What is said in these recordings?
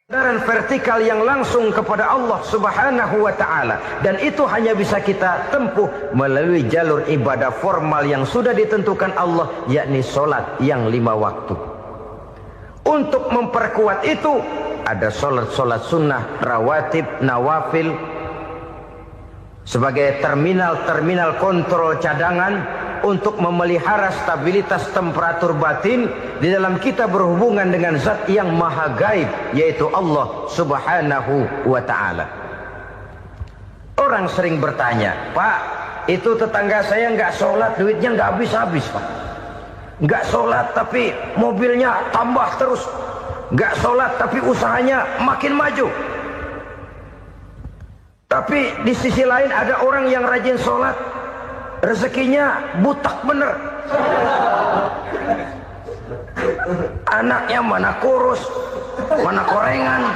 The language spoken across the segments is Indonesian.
Sandaran vertikal yang langsung kepada Allah Subhanahu wa ta'ala, dan itu hanya bisa kita tempuh melalui jalur ibadah formal yang sudah ditentukan Allah, yakni solat yang 5 waktu. Untuk memperkuat itu ada solat sunnah, rawatib, nawafil sebagai terminal kontrol cadangan untuk memelihara stabilitas temperatur batin di dalam kita berhubungan dengan zat yang maha gaib, yaitu Allah Subhanahu wa ta'ala. Orang sering bertanya, Pak, itu tetangga saya nggak sholat, duitnya nggak habis-habis, Pak. Nggak sholat tapi mobilnya tambah terus, nggak sholat tapi usahanya makin maju. Tapi di sisi lain ada orang yang rajin sholat, rezekinya butak bener. Anaknya mana kurus, mana korengan.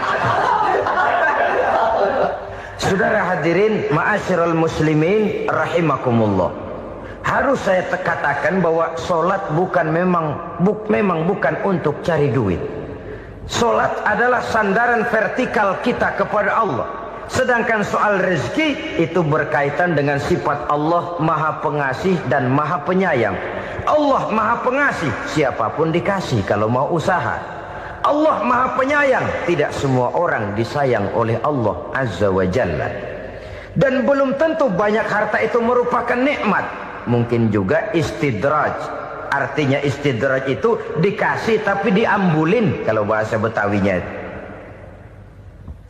Saudara hadirin ma'asyiral muslimin rahimakumullah, harus saya katakan bahwa solat memang bukan untuk cari duit. Solat adalah sandaran vertikal kita kepada Allah. Sedangkan soal rezeki itu berkaitan dengan sifat Allah maha pengasih dan maha penyayang. Allah maha pengasih, siapapun dikasih kalau mau usaha. Allah maha penyayang, tidak semua orang disayang oleh Allah Azza wa Jalla. Dan belum tentu banyak harta itu merupakan nikmat. Mungkin juga istidraj. Artinya istidraj itu dikasih tapi diambulin, kalau bahasa Betawinya.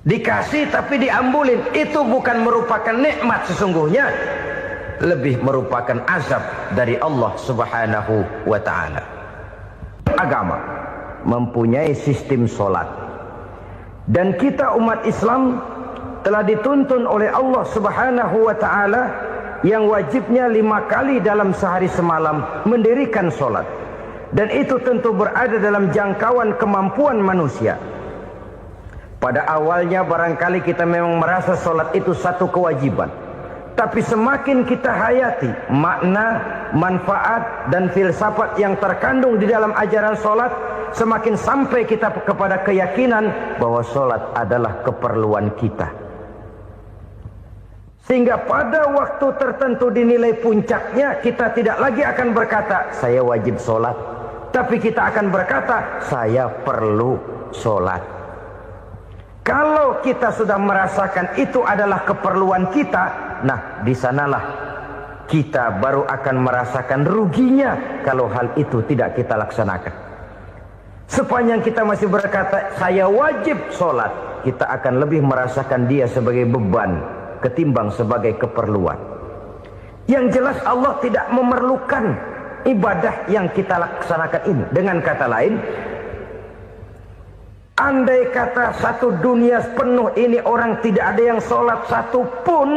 Dikasih tapi diambulin, itu bukan merupakan nikmat sesungguhnya, lebih merupakan azab dari Allah Subhanahu wa ta'ala. Agama mempunyai sistem solat, dan kita umat Islam telah dituntun oleh Allah Subhanahu wa ta'ala yang wajibnya 5 kali dalam sehari semalam mendirikan solat, dan itu tentu berada dalam jangkauan kemampuan manusia. Pada awalnya barangkali kita memang merasa solat itu satu kewajiban, tapi semakin kita hayati makna, manfaat dan filsafat yang terkandung di dalam ajaran solat, semakin sampai kita kepada keyakinan bahwa solat adalah keperluan kita. Sehingga pada waktu tertentu dinilai puncaknya, kita tidak lagi akan berkata saya wajib solat, tapi kita akan berkata saya perlu solat. Kalau kita sudah merasakan itu adalah keperluan kita, nah di sanalah kita baru akan merasakan ruginya kalau hal itu tidak kita laksanakan. Sepanjang kita masih berkata saya wajib sholat, kita akan lebih merasakan dia sebagai beban ketimbang sebagai keperluan. Yang jelas Allah tidak memerlukan ibadah yang kita laksanakan ini. Dengan kata lain, andai kata satu dunia penuh ini orang tidak ada yang sholat satu pun,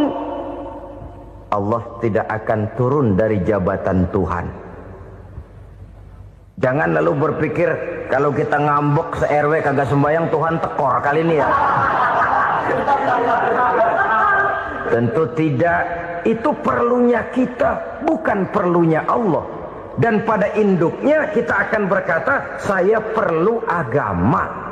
Allah tidak akan turun dari jabatan Tuhan. Jangan lalu berpikir kalau kita ngambek se-RW kagak sembahyang Tuhan tekor kali ini ya. Tentu tidak. Itu perlunya kita, bukan perlunya Allah. Dan pada induknya kita akan berkata saya perlu agama.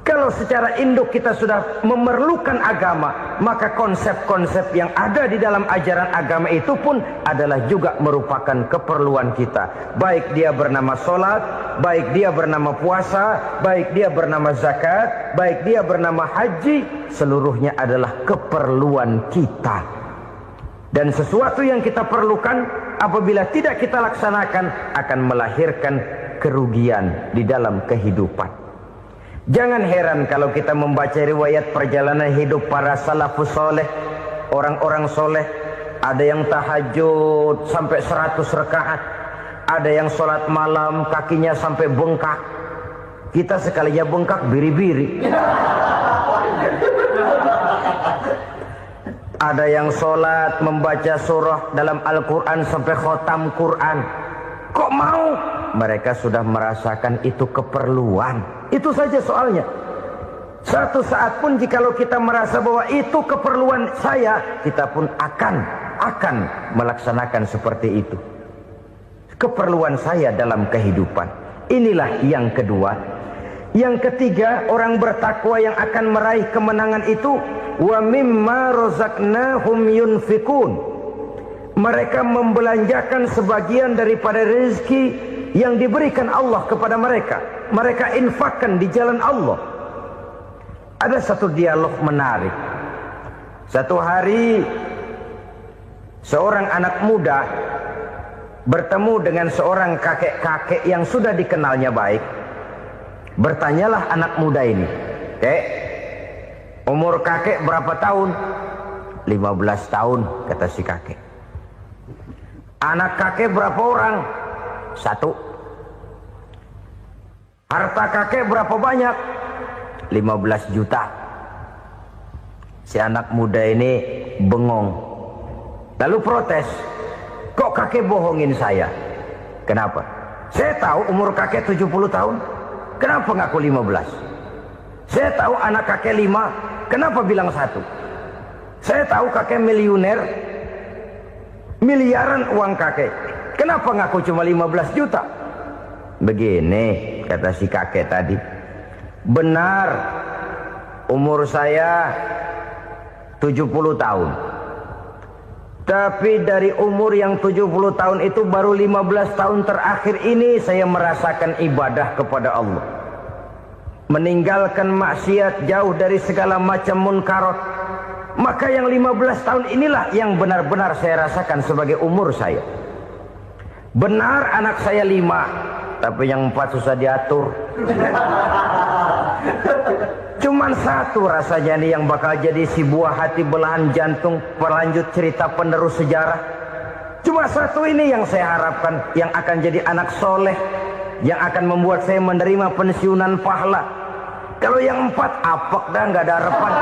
Kalau secara induk kita sudah memerlukan agama, maka konsep-konsep yang ada di dalam ajaran agama itu pun adalah juga merupakan keperluan kita. Baik dia bernama sholat, baik dia bernama puasa, baik dia bernama zakat, baik dia bernama haji, seluruhnya adalah keperluan kita. Dan sesuatu yang kita perlukan apabila tidak kita laksanakan akan melahirkan kerugian di dalam kehidupan. Jangan heran kalau kita membaca riwayat perjalanan hidup para salafus soleh, orang-orang soleh. Ada yang tahajud sampai 100 rakaat, ada yang sholat malam kakinya sampai bengkak. Kita sekalinya bengkak biri-biri. Ada yang sholat membaca surah dalam Al-Quran sampai khotam Quran. Kok mau? Mereka sudah merasakan itu keperluan. Itu saja soalnya. Satu saat pun jikalau kita merasa bahwa itu keperluan saya, kita pun akan melaksanakan seperti itu. Keperluan saya dalam kehidupan. Inilah yang kedua. Yang ketiga, orang bertakwa yang akan meraih kemenangan itu wa mimma razaqnahum yunfikun. Mereka membelanjakan sebagian daripada rezeki yang diberikan Allah kepada mereka. Mereka infakkan di jalan Allah. Ada satu dialog menarik. Satu hari seorang anak muda bertemu dengan seorang kakek-kakek yang sudah dikenalnya baik. Bertanyalah anak muda ini, "Kek, umur kakek berapa tahun?" 15 tahun, kata si kakek. "Anak kakek berapa orang?" 1. "Harta kakek berapa banyak?" 15 juta. Si anak muda ini bengong. Lalu protes, "Kok kakek bohongin saya?" "Kenapa?" "Saya tahu umur kakek 70 tahun. Kenapa ngaku 15? Saya tahu anak kakek 5. Kenapa bilang 1? Saya tahu kakek miliuner. Miliaran uang kakek. Kenapa ngaku cuma 15 juta? Begini, kata si kakek tadi. Benar, umur saya 70 tahun. Tapi dari umur yang 70 tahun itu baru 15 tahun terakhir ini saya merasakan ibadah kepada Allah. Meninggalkan maksiat, jauh dari segala macam munkarat. Maka yang 15 tahun inilah yang benar-benar saya rasakan sebagai umur saya. Benar anak saya 5, tapi yang 4 susah diatur. Cuman 1 rasanya nih yang bakal jadi si buah hati belahan jantung pelanjut cerita penerus sejarah. Cuma 1 ini yang saya harapkan, yang akan jadi anak soleh, yang akan membuat saya menerima pensiunan pahala. Kalau yang 4 apek dah, nggak ada harapan.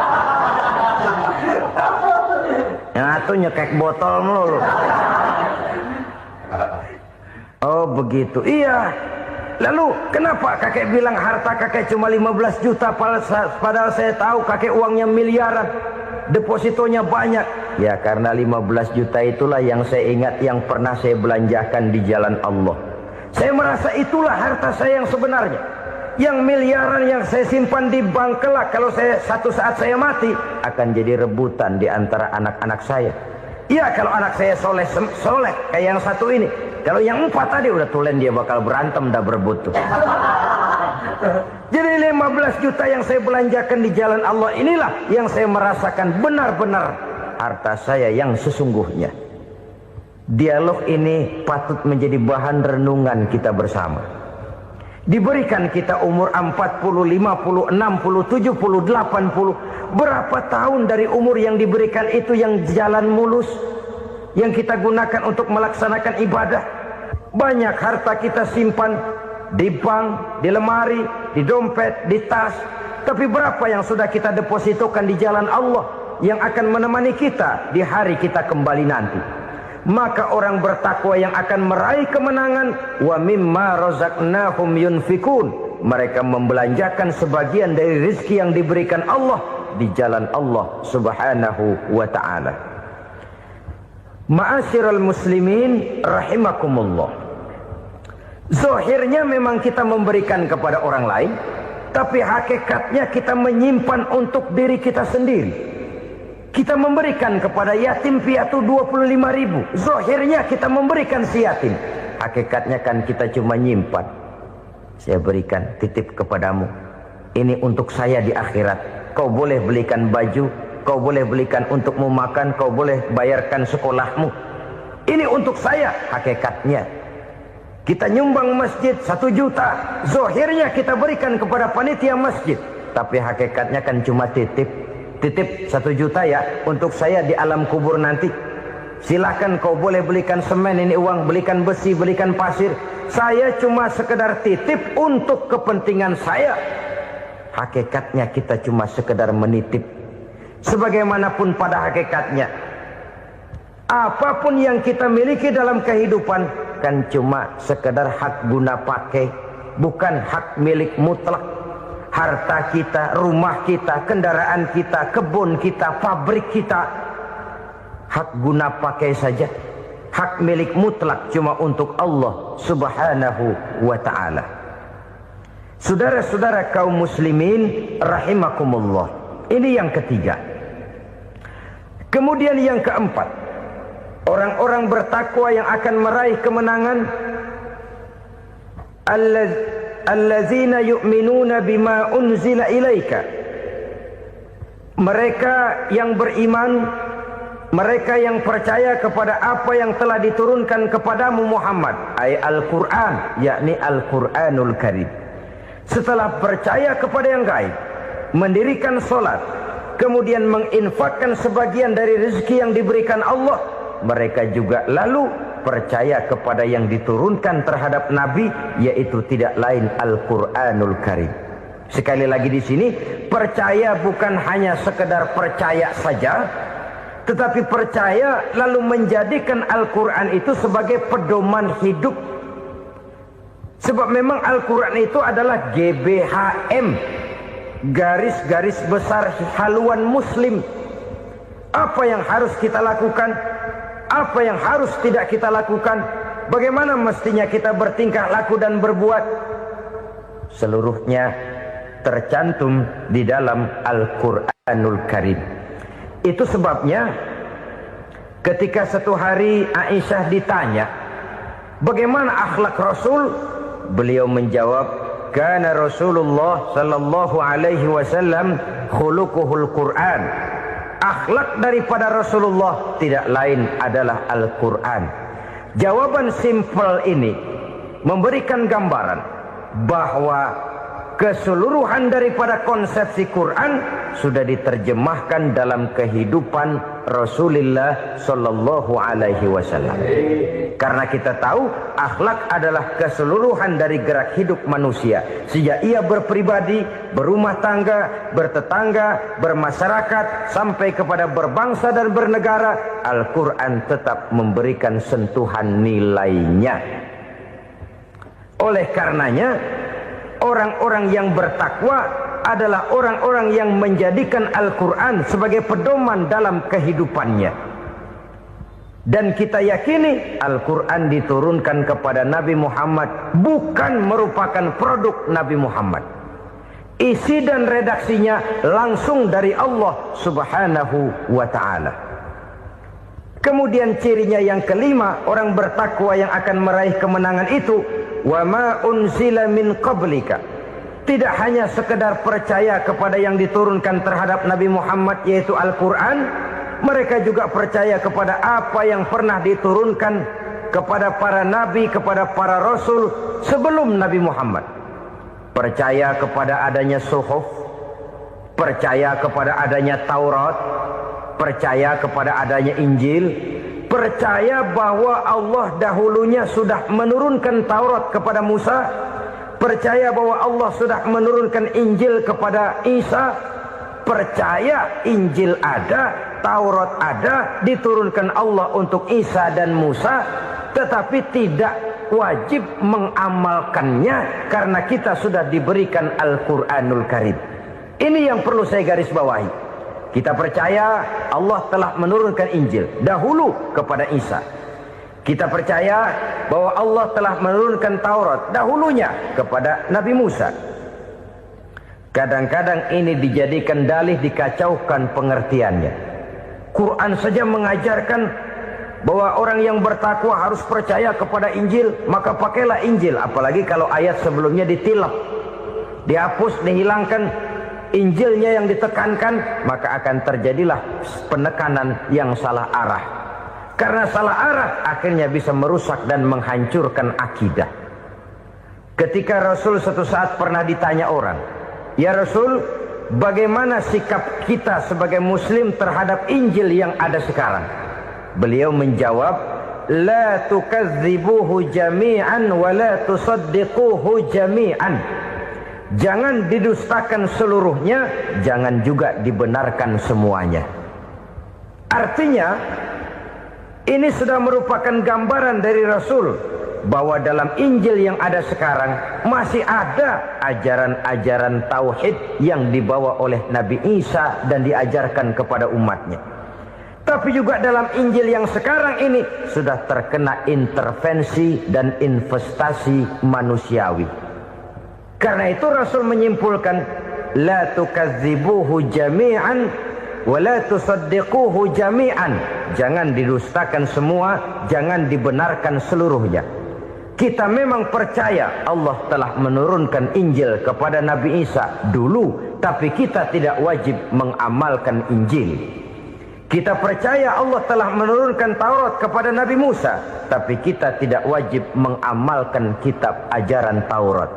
Yang 1 nyekek botol melulu. Oh begitu, iya. Lalu kenapa kakek bilang harta kakek cuma 15 juta padahal saya tahu kakek uangnya miliaran, depositonya banyak? Ya karena 15 juta itulah yang saya ingat yang pernah saya belanjakan di jalan Allah. Saya merasa itulah harta saya yang sebenarnya. Yang miliaran yang saya simpan di bank kelak kalau satu saat saya mati akan jadi rebutan di antara anak-anak saya. Iya kalau anak saya soleh kayak yang 1 ini. Kalau yang 4 tadi udah tulen dia bakal berantem dah berebut tuh. Jadi 15 juta yang saya belanjakan di jalan Allah inilah yang saya merasakan benar-benar harta saya yang sesungguhnya. Dialog ini patut menjadi bahan renungan kita bersama. Diberikan kita umur 40, 50, 60, 70, 80. Berapa tahun dari umur yang diberikan itu yang jalan mulus, yang kita gunakan untuk melaksanakan ibadah? Banyak harta kita simpan di bank, di lemari, di dompet, di tas. Tapi berapa yang sudah kita depositokan di jalan Allah yang akan menemani kita di hari kita kembali nanti? Maka orang bertakwa yang akan meraih kemenangan wa mimma razaqnahum yunfikun. Mereka membelanjakan sebagian dari rezeki yang diberikan Allah di jalan Allah Subhanahu wa ta'ala. Ma'asyiral muslimin rahimakumullah. Zahirnya memang kita memberikan kepada orang lain, tapi hakikatnya kita menyimpan untuk diri kita sendiri. Kita memberikan kepada yatim piatu 25.000. Zahirnya kita memberikan si yatim, hakikatnya kan kita cuma nyimpan. Saya berikan, titip kepadamu. Ini untuk saya di akhirat. Kau boleh belikan baju, kau boleh belikan untukmu makan, kau boleh bayarkan sekolahmu. Ini untuk saya, hakikatnya. Kita nyumbang masjid 1 juta, zahirnya kita berikan kepada panitia masjid, tapi hakikatnya kan cuma titip. Titip 1 juta ya, untuk saya di alam kubur nanti. Silakan kau boleh belikan semen, ini uang, belikan besi, belikan pasir. Saya cuma sekedar titip untuk kepentingan saya. Hakikatnya kita cuma sekedar menitip. Sebagaimanapun pada hakikatnya, apapun yang kita miliki dalam kehidupan kan cuma sekedar hak guna pakai, bukan hak milik mutlak. Harta kita, rumah kita, kendaraan kita, kebun kita, pabrik kita, hak guna pakai saja. Hak milik mutlak cuma untuk Allah Subhanahu wa ta'ala. Saudara-saudara kaum muslimin rahimakumullah. Ini yang ketiga. Kemudian yang keempat, orang-orang bertakwa yang akan meraih kemenangan, allazina yu'minuna bima unzila ilaika. Mereka yang beriman, mereka yang percaya kepada apa yang telah diturunkan kepadamu Muhammad, ay Al-Quran, yakni Al-Quranul Karim. Setelah percaya kepada yang gaib, mendirikan solat, kemudian menginfakkan sebagian dari rezeki yang diberikan Allah, mereka juga lalu percaya kepada yang diturunkan terhadap Nabi, yaitu tidak lain Al-Quranul Karim. Sekali lagi di sini, percaya bukan hanya sekedar percaya saja, tetapi percaya lalu menjadikan Al-Quran itu sebagai pedoman hidup. Sebab memang Al-Quran itu adalah GBHM, garis-garis besar haluan muslim. Apa yang harus kita lakukan, apa yang harus tidak kita lakukan, bagaimana mestinya kita bertingkah laku dan berbuat, seluruhnya tercantum di dalam Al-Quranul Karim. Itu sebabnya ketika satu hari Aisyah ditanya bagaimana akhlak Rasul, beliau menjawab, kana Rasulullah sallallahu alaihi wasallam khuluquhul Quran. Akhlak daripada Rasulullah tidak lain adalah Al-Quran. Jawaban simpel ini memberikan gambaran bahwa keseluruhan daripada konsepsi Quran sudah diterjemahkan dalam kehidupan Rasulullah sallallahu alaihi wasallam. Karena kita tahu akhlak adalah keseluruhan dari gerak hidup manusia. Sejak ia berpribadi, berumah tangga, bertetangga, bermasyarakat, sampai kepada berbangsa dan bernegara, Al-Quran tetap memberikan sentuhan nilainya. Oleh karenanya, orang-orang yang bertakwa adalah orang-orang yang menjadikan Al-Quran sebagai pedoman dalam kehidupannya. Dan kita yakini Al-Quran diturunkan kepada Nabi Muhammad bukan merupakan produk Nabi Muhammad. Isi dan redaksinya langsung dari Allah Subhanahu wa ta'ala. Kemudian cirinya yang kelima, orang bertakwa yang akan meraih kemenangan itu, wa ma unzila min qablika. Tidak hanya sekedar percaya kepada yang diturunkan terhadap Nabi Muhammad, yaitu Al-Quran, mereka juga percaya kepada apa yang pernah diturunkan kepada para nabi, kepada para rasul sebelum Nabi Muhammad. Percaya kepada adanya suhuf, percaya kepada adanya Taurat, percaya kepada adanya Injil, percaya bahwa Allah dahulunya sudah menurunkan Taurat kepada Musa, percaya bahwa Allah sudah menurunkan Injil kepada Isa, percaya Injil ada, Taurat ada, diturunkan Allah untuk Isa dan Musa, tetapi tidak wajib mengamalkannya karena kita sudah diberikan Al-Quranul Karim. Ini yang perlu saya garis bawahi. Kita percaya Allah telah menurunkan Injil dahulu kepada Isa. Kita percaya bahwa Allah telah menurunkan Taurat dahulunya kepada Nabi Musa. Kadang-kadang ini dijadikan dalih, dikacaukan pengertiannya. Quran saja mengajarkan bahwa orang yang bertakwa harus percaya kepada Injil, maka pakailah Injil. Apalagi kalau ayat sebelumnya ditilap, dihapus, dihilangkan, Injilnya yang ditekankan, maka akan terjadilah penekanan yang salah arah. Karena salah arah akhirnya bisa merusak dan menghancurkan akidah. Ketika Rasul suatu saat pernah ditanya orang, "Ya Rasul, bagaimana sikap kita sebagai muslim terhadap Injil yang ada sekarang?" Beliau menjawab, "La tukadzibuhu jami'an wa la tusaddiquhu jami'an." Jangan didustakan seluruhnya, jangan juga dibenarkan semuanya. Artinya, ini sudah merupakan gambaran dari Rasul bahwa dalam Injil yang ada sekarang masih ada ajaran-ajaran tauhid yang dibawa oleh Nabi Isa dan diajarkan kepada umatnya. Tapi juga dalam Injil yang sekarang ini sudah terkena intervensi dan investasi manusiawi. Karena itu Rasul menyimpulkan, la tukadzibuhu jami'an wa la tusaddiquhu jami'an. Jangan didustakan semua, jangan dibenarkan seluruhnya. Kita memang percaya Allah telah menurunkan Injil kepada Nabi Isa dulu, tapi kita tidak wajib mengamalkan Injil. Kita percaya Allah telah menurunkan Taurat kepada Nabi Musa, tapi kita tidak wajib mengamalkan kitab ajaran Taurat.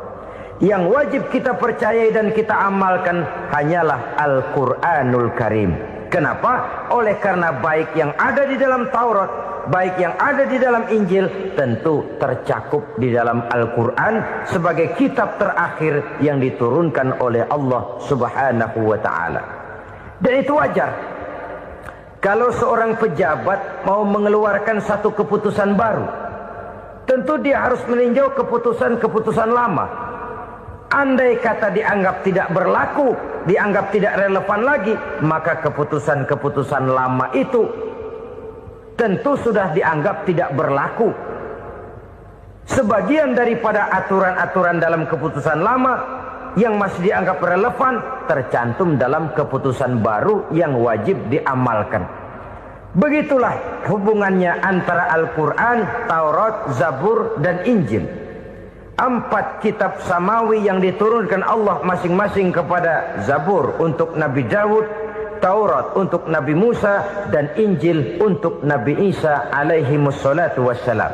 Yang wajib kita percayai dan kita amalkan hanyalah Al-Quranul Karim. Kenapa? Oleh karena baik yang ada di dalam Taurat, baik yang ada di dalam Injil, tentu tercakup di dalam Al-Quran sebagai kitab terakhir yang diturunkan oleh Allah Subhanahu wa ta'ala. Dan itu wajar. Kalau seorang pejabat mau mengeluarkan satu keputusan baru, tentu dia harus meninjau keputusan-keputusan lama. Andai kata dianggap tidak berlaku, dianggap tidak relevan lagi, maka keputusan-keputusan lama itu tentu sudah dianggap tidak berlaku. Sebagian daripada aturan-aturan dalam keputusan lama yang masih dianggap relevan tercantum dalam keputusan baru yang wajib diamalkan. Begitulah hubungannya antara Al-Quran, Taurat, Zabur, dan Injil. 4 kitab samawi yang diturunkan Allah masing-masing kepada Zabur untuk Nabi Daud, Taurat untuk Nabi Musa, dan Injil untuk Nabi Isa alaihi wassalatu wassalam.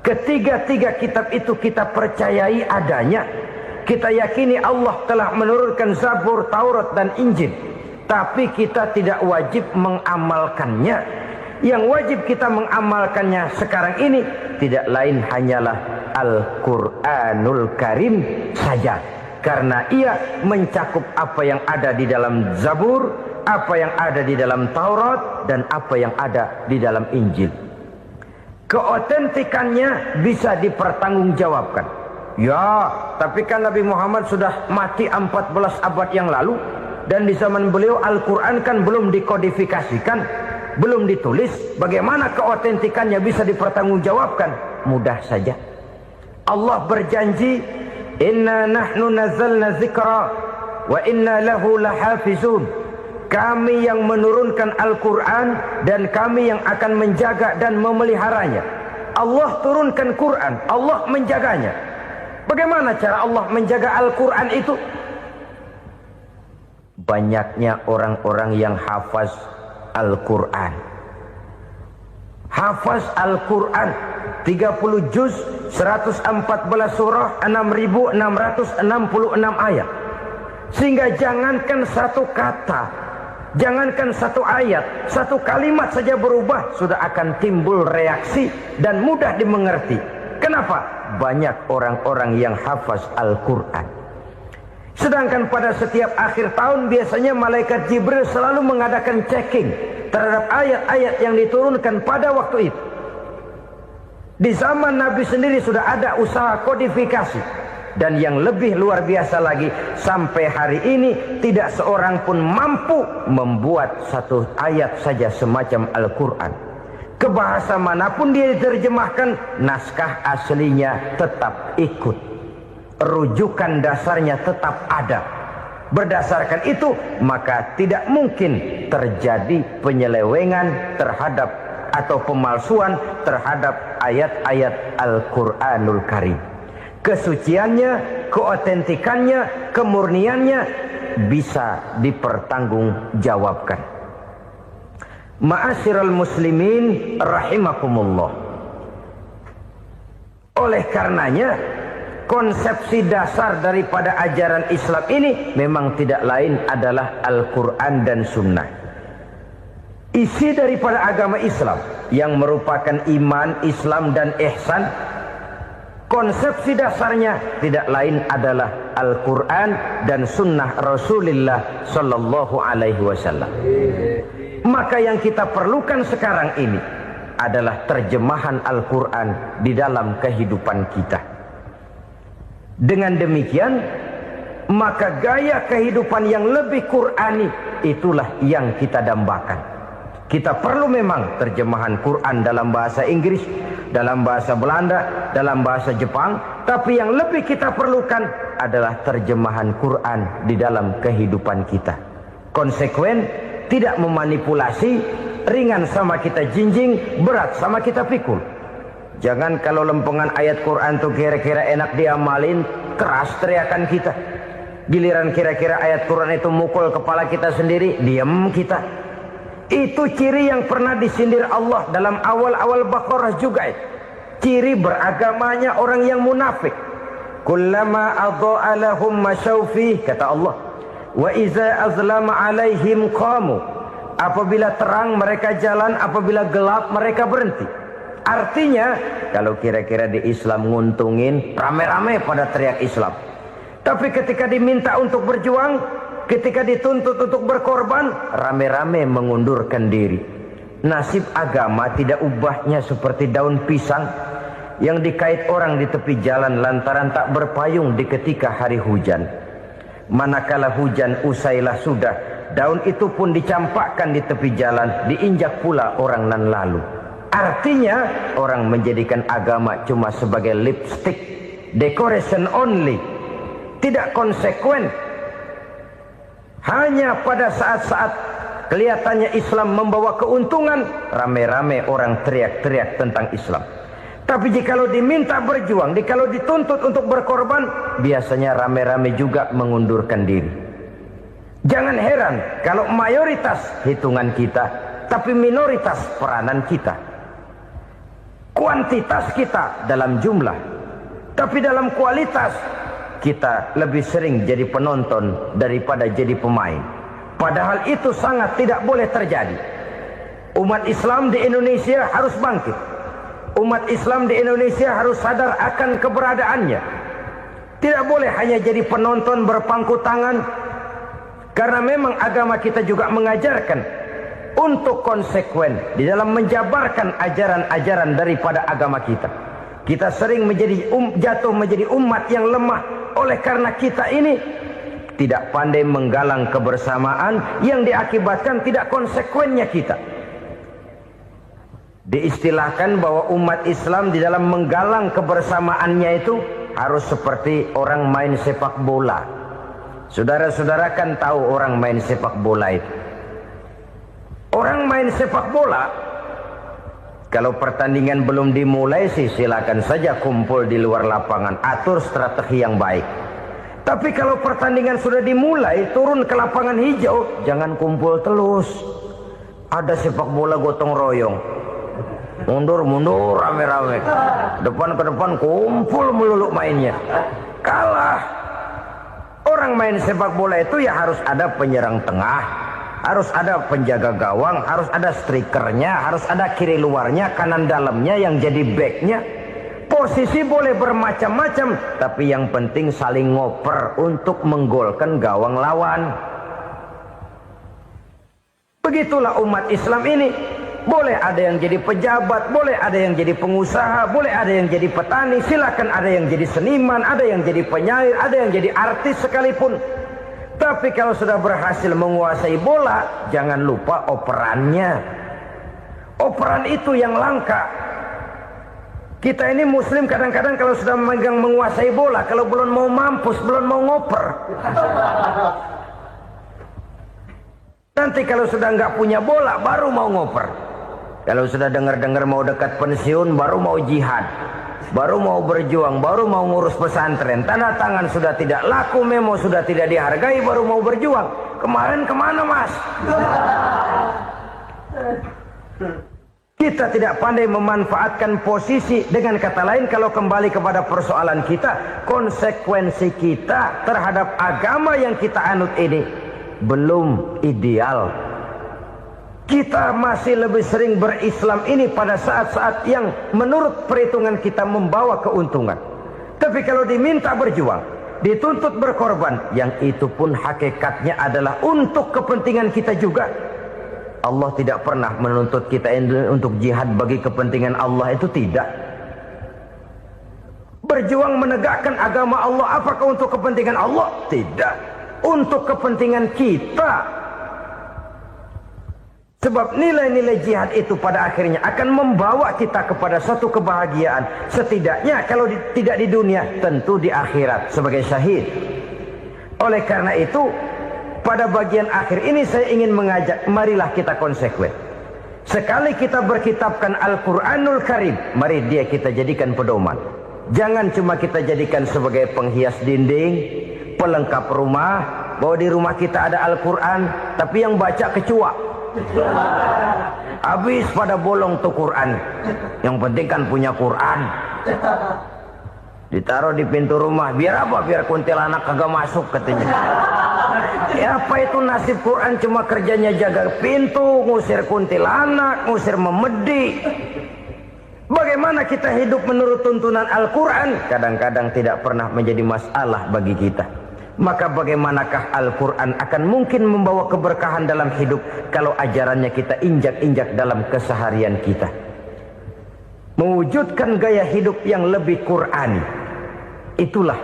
Ketiga-tiga kitab itu kita percayai adanya. Kita yakini Allah telah menurunkan Zabur, Taurat, dan Injil. Tapi kita tidak wajib mengamalkannya. Yang wajib kita mengamalkannya sekarang ini tidak lain hanyalah Al-Quranul Karim saja. Karena ia mencakup apa yang ada di dalam Zabur, apa yang ada di dalam Taurat, dan apa yang ada di dalam Injil. Keotentikannya bisa dipertanggungjawabkan. Ya, tapi kan Nabi Muhammad sudah mati 14 abad yang lalu, dan di zaman beliau Al-Quran kan belum dikodifikasikan, belum ditulis. Bagaimana keotentikannya bisa dipertanggungjawabkan? Mudah saja. Allah berjanji, inna nahnu nazzalna dzikra wa inna lahu lahafizun. Kami yang menurunkan Al-Quran dan kami yang akan menjaga dan memeliharanya. Allah turunkan Quran, Allah menjaganya. Bagaimana cara Allah menjaga Al-Quran itu? Banyaknya orang-orang yang hafaz Al-Quran. Hafaz Al-Quran 30 juz, 114 surah, 6.666 ayat. Sehingga jangankan satu kata, jangankan satu ayat, satu kalimat saja berubah, sudah akan timbul reaksi dan mudah dimengerti. Kenapa? Banyak orang-orang yang hafaz Al-Quran. Sedangkan pada setiap akhir tahun biasanya malaikat Jibril selalu mengadakan checking terhadap ayat-ayat yang diturunkan pada waktu itu. Di zaman Nabi sendiri sudah ada usaha kodifikasi. Dan yang lebih luar biasa lagi, sampai hari ini tidak seorang pun mampu membuat satu ayat saja semacam Al-Quran. Ke bahasa manapun dia diterjemahkan, naskah aslinya tetap ikut. Rujukan dasarnya tetap ada. Berdasarkan itu, maka tidak mungkin terjadi penyelewengan terhadap atau pemalsuan terhadap ayat-ayat Al-Quranul Karim. Kesuciannya, keotentikannya, kemurniannya bisa dipertanggungjawabkan. Ma'asyiral muslimin rahimakumullah. Oleh karenanya, konsepsi dasar daripada ajaran Islam ini memang tidak lain adalah Al-Quran dan Sunnah. Isi daripada agama Islam yang merupakan iman, Islam, dan ihsan, konsepsi dasarnya tidak lain adalah Al-Quran dan Sunnah Rasulullah Sallallahu Alaihi Wasallam. Maka yang kita perlukan sekarang ini adalah terjemahan Al-Quran di dalam kehidupan kita. Dengan demikian, maka gaya kehidupan yang lebih Qurani itulah yang kita dambakan. Kita perlu memang terjemahan Quran dalam bahasa Inggris, dalam bahasa Belanda, dalam bahasa Jepang. Tapi yang lebih kita perlukan adalah terjemahan Quran di dalam kehidupan kita. Konsekuen, tidak memanipulasi, ringan sama kita jinjing, berat sama kita pikul. Jangan kalau lempengan ayat Quran tuh kira-kira enak diamalin, keras teriakan kita. Giliran kira-kira ayat Quran itu mukul kepala kita sendiri, diam kita. Itu ciri yang pernah disindir Allah dalam awal-awal Baqarah juga. Ciri beragamanya orang yang munafik. Kullama adha'a lahum masyawfi, kata Allah. Wa iza azlama alaihim qamu. Apabila terang mereka jalan, apabila gelap mereka berhenti. Artinya, kalau kira-kira di Islam nguntungin, rame-rame pada teriak Islam. Tapi ketika diminta untuk berjuang, ketika dituntut untuk berkorban, rame-rame mengundurkan diri. Nasib agama tidak ubahnya seperti daun pisang yang dikait orang di tepi jalan lantaran tak berpayung di ketika hari hujan. Manakala hujan usailah sudah, daun itu pun dicampakkan di tepi jalan, diinjak pula orang nan lalu. Artinya, orang menjadikan agama cuma sebagai lipstick, decoration only, tidak konsekuen. Hanya pada saat-saat kelihatannya Islam membawa keuntungan, rame-rame orang teriak-teriak tentang Islam. Tapi jikalau diminta berjuang, jikalau dituntut untuk berkorban, biasanya rame-rame juga mengundurkan diri. Jangan heran kalau mayoritas hitungan kita, tapi minoritas peranan kita. Kuantitas kita dalam jumlah, tapi dalam kualitas kita lebih sering jadi penonton daripada jadi pemain. Padahal itu sangat tidak boleh terjadi. Umat Islam di Indonesia harus bangkit. Umat Islam di Indonesia harus sadar akan keberadaannya. Tidak boleh hanya jadi penonton berpangku tangan. Karena memang agama kita juga mengajarkan untuk konsekuen di dalam menjabarkan ajaran-ajaran daripada agama kita. Kita sering jatuh menjadi umat yang lemah oleh karena kita ini tidak pandai menggalang kebersamaan yang diakibatkan tidak konsekuennya kita. Diistilahkan bahwa umat Islam di dalam menggalang kebersamaannya itu harus seperti orang main sepak bola. Saudara-saudara kan tahu orang main sepak bola itu. Orang main sepak bola, kalau pertandingan belum dimulai sih silakan saja kumpul di luar lapangan, atur strategi yang baik. Tapi kalau pertandingan sudah dimulai, turun ke lapangan hijau, jangan kumpul terus. Ada sepak bola gotong royong, mundur-mundur rame-rame, depan ke depan kumpul melulu mainnya. Kalah. Orang main sepak bola itu ya harus ada penyerang tengah, harus ada penjaga gawang, harus ada strikernya, harus ada kiri luarnya, kanan dalamnya yang jadi backnya. Posisi boleh bermacam-macam, tapi yang penting saling ngoper untuk menggolkan gawang lawan. Begitulah umat Islam ini. Boleh ada yang jadi pejabat, boleh ada yang jadi pengusaha, boleh ada yang jadi petani, silakan ada yang jadi seniman, ada yang jadi penyair, ada yang jadi artis sekalipun. Tapi kalau sudah berhasil menguasai bola, jangan lupa operannya. Operan itu yang langka. Kita ini muslim kadang-kadang kalau sudah memegang menguasai bola, kalau belum mau mampus, belum mau ngoper. Nanti kalau sudah nggak punya bola, baru mau ngoper. Kalau sudah dengar-dengar mau dekat pensiun, baru mau jihad, baru mau berjuang, baru mau ngurus pesantren. Tanda tangan sudah tidak laku, memo sudah tidak dihargai, baru mau berjuang. Kemarin kemana mas? Kita tidak pandai memanfaatkan posisi. Dengan kata lain, kalau kembali kepada persoalan kita, konsekuensi kita terhadap agama yang kita anut ini belum ideal. Kita masih lebih sering berislam ini pada saat-saat yang menurut perhitungan kita membawa keuntungan. Tapi kalau diminta berjuang, dituntut berkorban, yang itu pun hakikatnya adalah untuk kepentingan kita juga. Allah tidak pernah menuntut kita untuk jihad bagi kepentingan Allah, itu tidak. Berjuang menegakkan agama Allah, apakah untuk kepentingan Allah? Tidak. Untuk kepentingan kita. Sebab nilai-nilai jihad itu pada akhirnya akan membawa kita kepada suatu kebahagiaan. Setidaknya kalau tidak di dunia, tentu di akhirat sebagai syahid. Oleh karena itu, pada bagian akhir ini saya ingin mengajak, marilah kita konsekuen. Sekali kita berkitabkan Al-Quranul Karim, mari dia kita jadikan pedoman. Jangan cuma kita jadikan sebagai penghias dinding, pelengkap rumah, bahwa di rumah kita ada Al-Quran, tapi yang baca kecoa. Habis pada bolong tuh Quran. Yang penting kan punya Quran. Ditaruh di pintu rumah. Biar apa? Biar kuntilanak kagak masuk katanya. Ya apa itu nasib Quran? Cuma kerjanya jaga pintu, ngusir kuntilanak, ngusir memedi. Bagaimana kita hidup menurut tuntunan Al-Quran? Kadang-kadang tidak pernah menjadi masalah bagi kita. Maka bagaimanakah Al-Quran akan mungkin membawa keberkahan dalam hidup kalau ajarannya kita injak-injak dalam keseharian kita. Mewujudkan gaya hidup yang lebih Qur'ani, itulah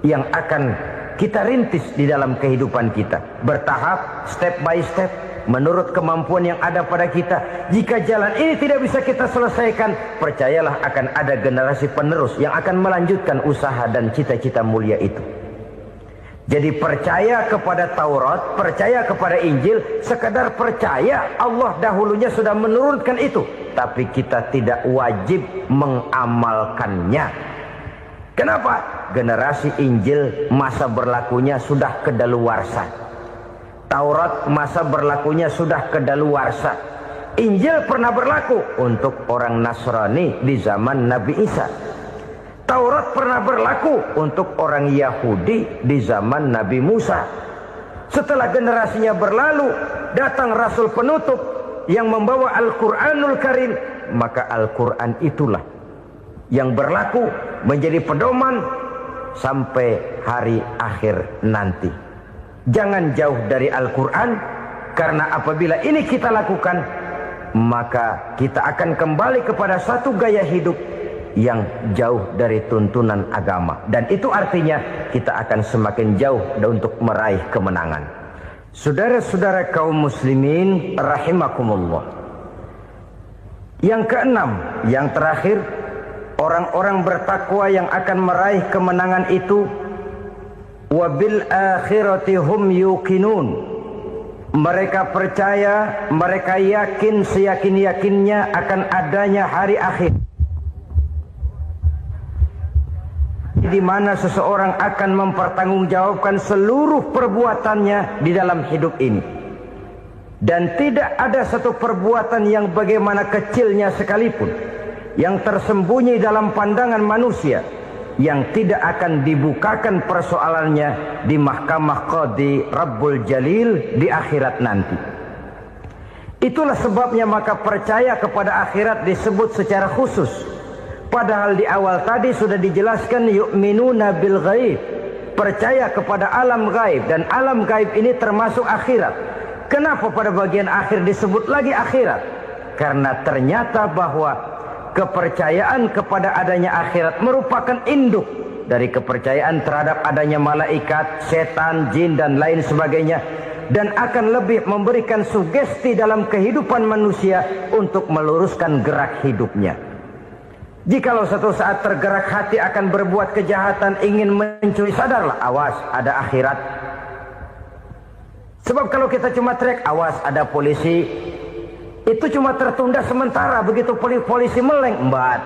yang akan kita rintis di dalam kehidupan kita. Bertahap, step by step, menurut kemampuan yang ada pada kita. Jika jalan ini tidak bisa kita selesaikan, percayalah akan ada generasi penerus yang akan melanjutkan usaha dan cita-cita mulia itu. Jadi percaya kepada Taurat, percaya kepada Injil, sekadar percaya Allah dahulunya sudah menurunkan itu. Tapi kita tidak wajib mengamalkannya. Kenapa? Generasi Injil masa berlakunya sudah kedaluarsa. Taurat masa berlakunya sudah kedaluarsa. Injil pernah berlaku untuk orang Nasrani di zaman Nabi Isa. Taurat pernah berlaku untuk orang Yahudi di zaman Nabi Musa. Setelah generasinya berlalu, datang Rasul penutup yang membawa Al-Quranul Karim. Maka Al-Quran itulah yang berlaku menjadi pedoman sampai hari akhir nanti. Jangan jauh dari Al-Quran, karena apabila ini kita lakukan, maka kita akan kembali kepada satu gaya hidup yang jauh dari tuntunan agama. Dan itu artinya kita akan semakin jauh untuk meraih kemenangan. Saudara-saudara kaum muslimin rahimakumullah. Yang keenam, yang terakhir, orang-orang bertakwa yang akan meraih kemenangan itu wabil akhirati hum yuqinun. Mereka percaya, mereka yakin seyakin-yakinnya akan adanya hari akhir, di mana seseorang akan mempertanggungjawabkan seluruh perbuatannya di dalam hidup ini. Dan tidak ada satu perbuatan yang bagaimana kecilnya sekalipun, yang tersembunyi dalam pandangan manusia, yang tidak akan dibukakan persoalannya di mahkamah Qadi Rabbul Jalil di akhirat nanti. Itulah sebabnya maka percaya kepada akhirat disebut secara khusus. Padahal di awal tadi sudah dijelaskan yu'minuna bil ghaib, percaya kepada alam gaib, dan alam gaib ini termasuk akhirat. Kenapa pada bagian akhir disebut lagi akhirat? Karena ternyata bahwa kepercayaan kepada adanya akhirat merupakan induk dari kepercayaan terhadap adanya malaikat, setan, jin dan lain sebagainya, dan akan lebih memberikan sugesti dalam kehidupan manusia untuk meluruskan gerak hidupnya. Jikalau satu saat tergerak hati akan berbuat kejahatan, ingin mencuri, sadarlah, awas ada akhirat. Sebab kalau kita cuma teriak awas ada polisi, itu cuma tertunda sementara. Begitu polisi meleng, embat.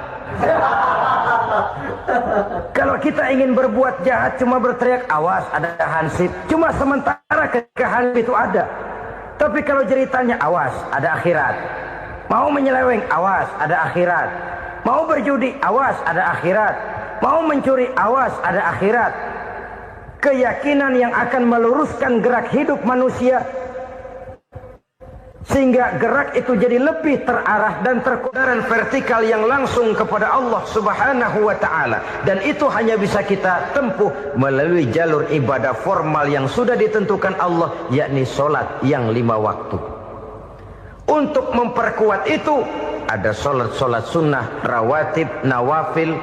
Kalau kita ingin berbuat jahat cuma berteriak awas ada hansip, cuma sementara ketika hansip itu ada. Tapi kalau ceritanya awas ada akhirat, mau menyeleweng awas ada akhirat, mau berjudi awas ada akhirat, mau mencuri awas ada akhirat. Keyakinan yang akan meluruskan gerak hidup manusia sehingga gerak itu jadi lebih terarah dan terkodaran vertikal yang langsung kepada Allah Subhanahu wa ta'ala. Dan itu hanya bisa kita tempuh melalui jalur ibadah formal yang sudah ditentukan Allah, yakni sholat yang 5 waktu. Untuk memperkuat itu ada sholat sunnah, rawatib, nawafil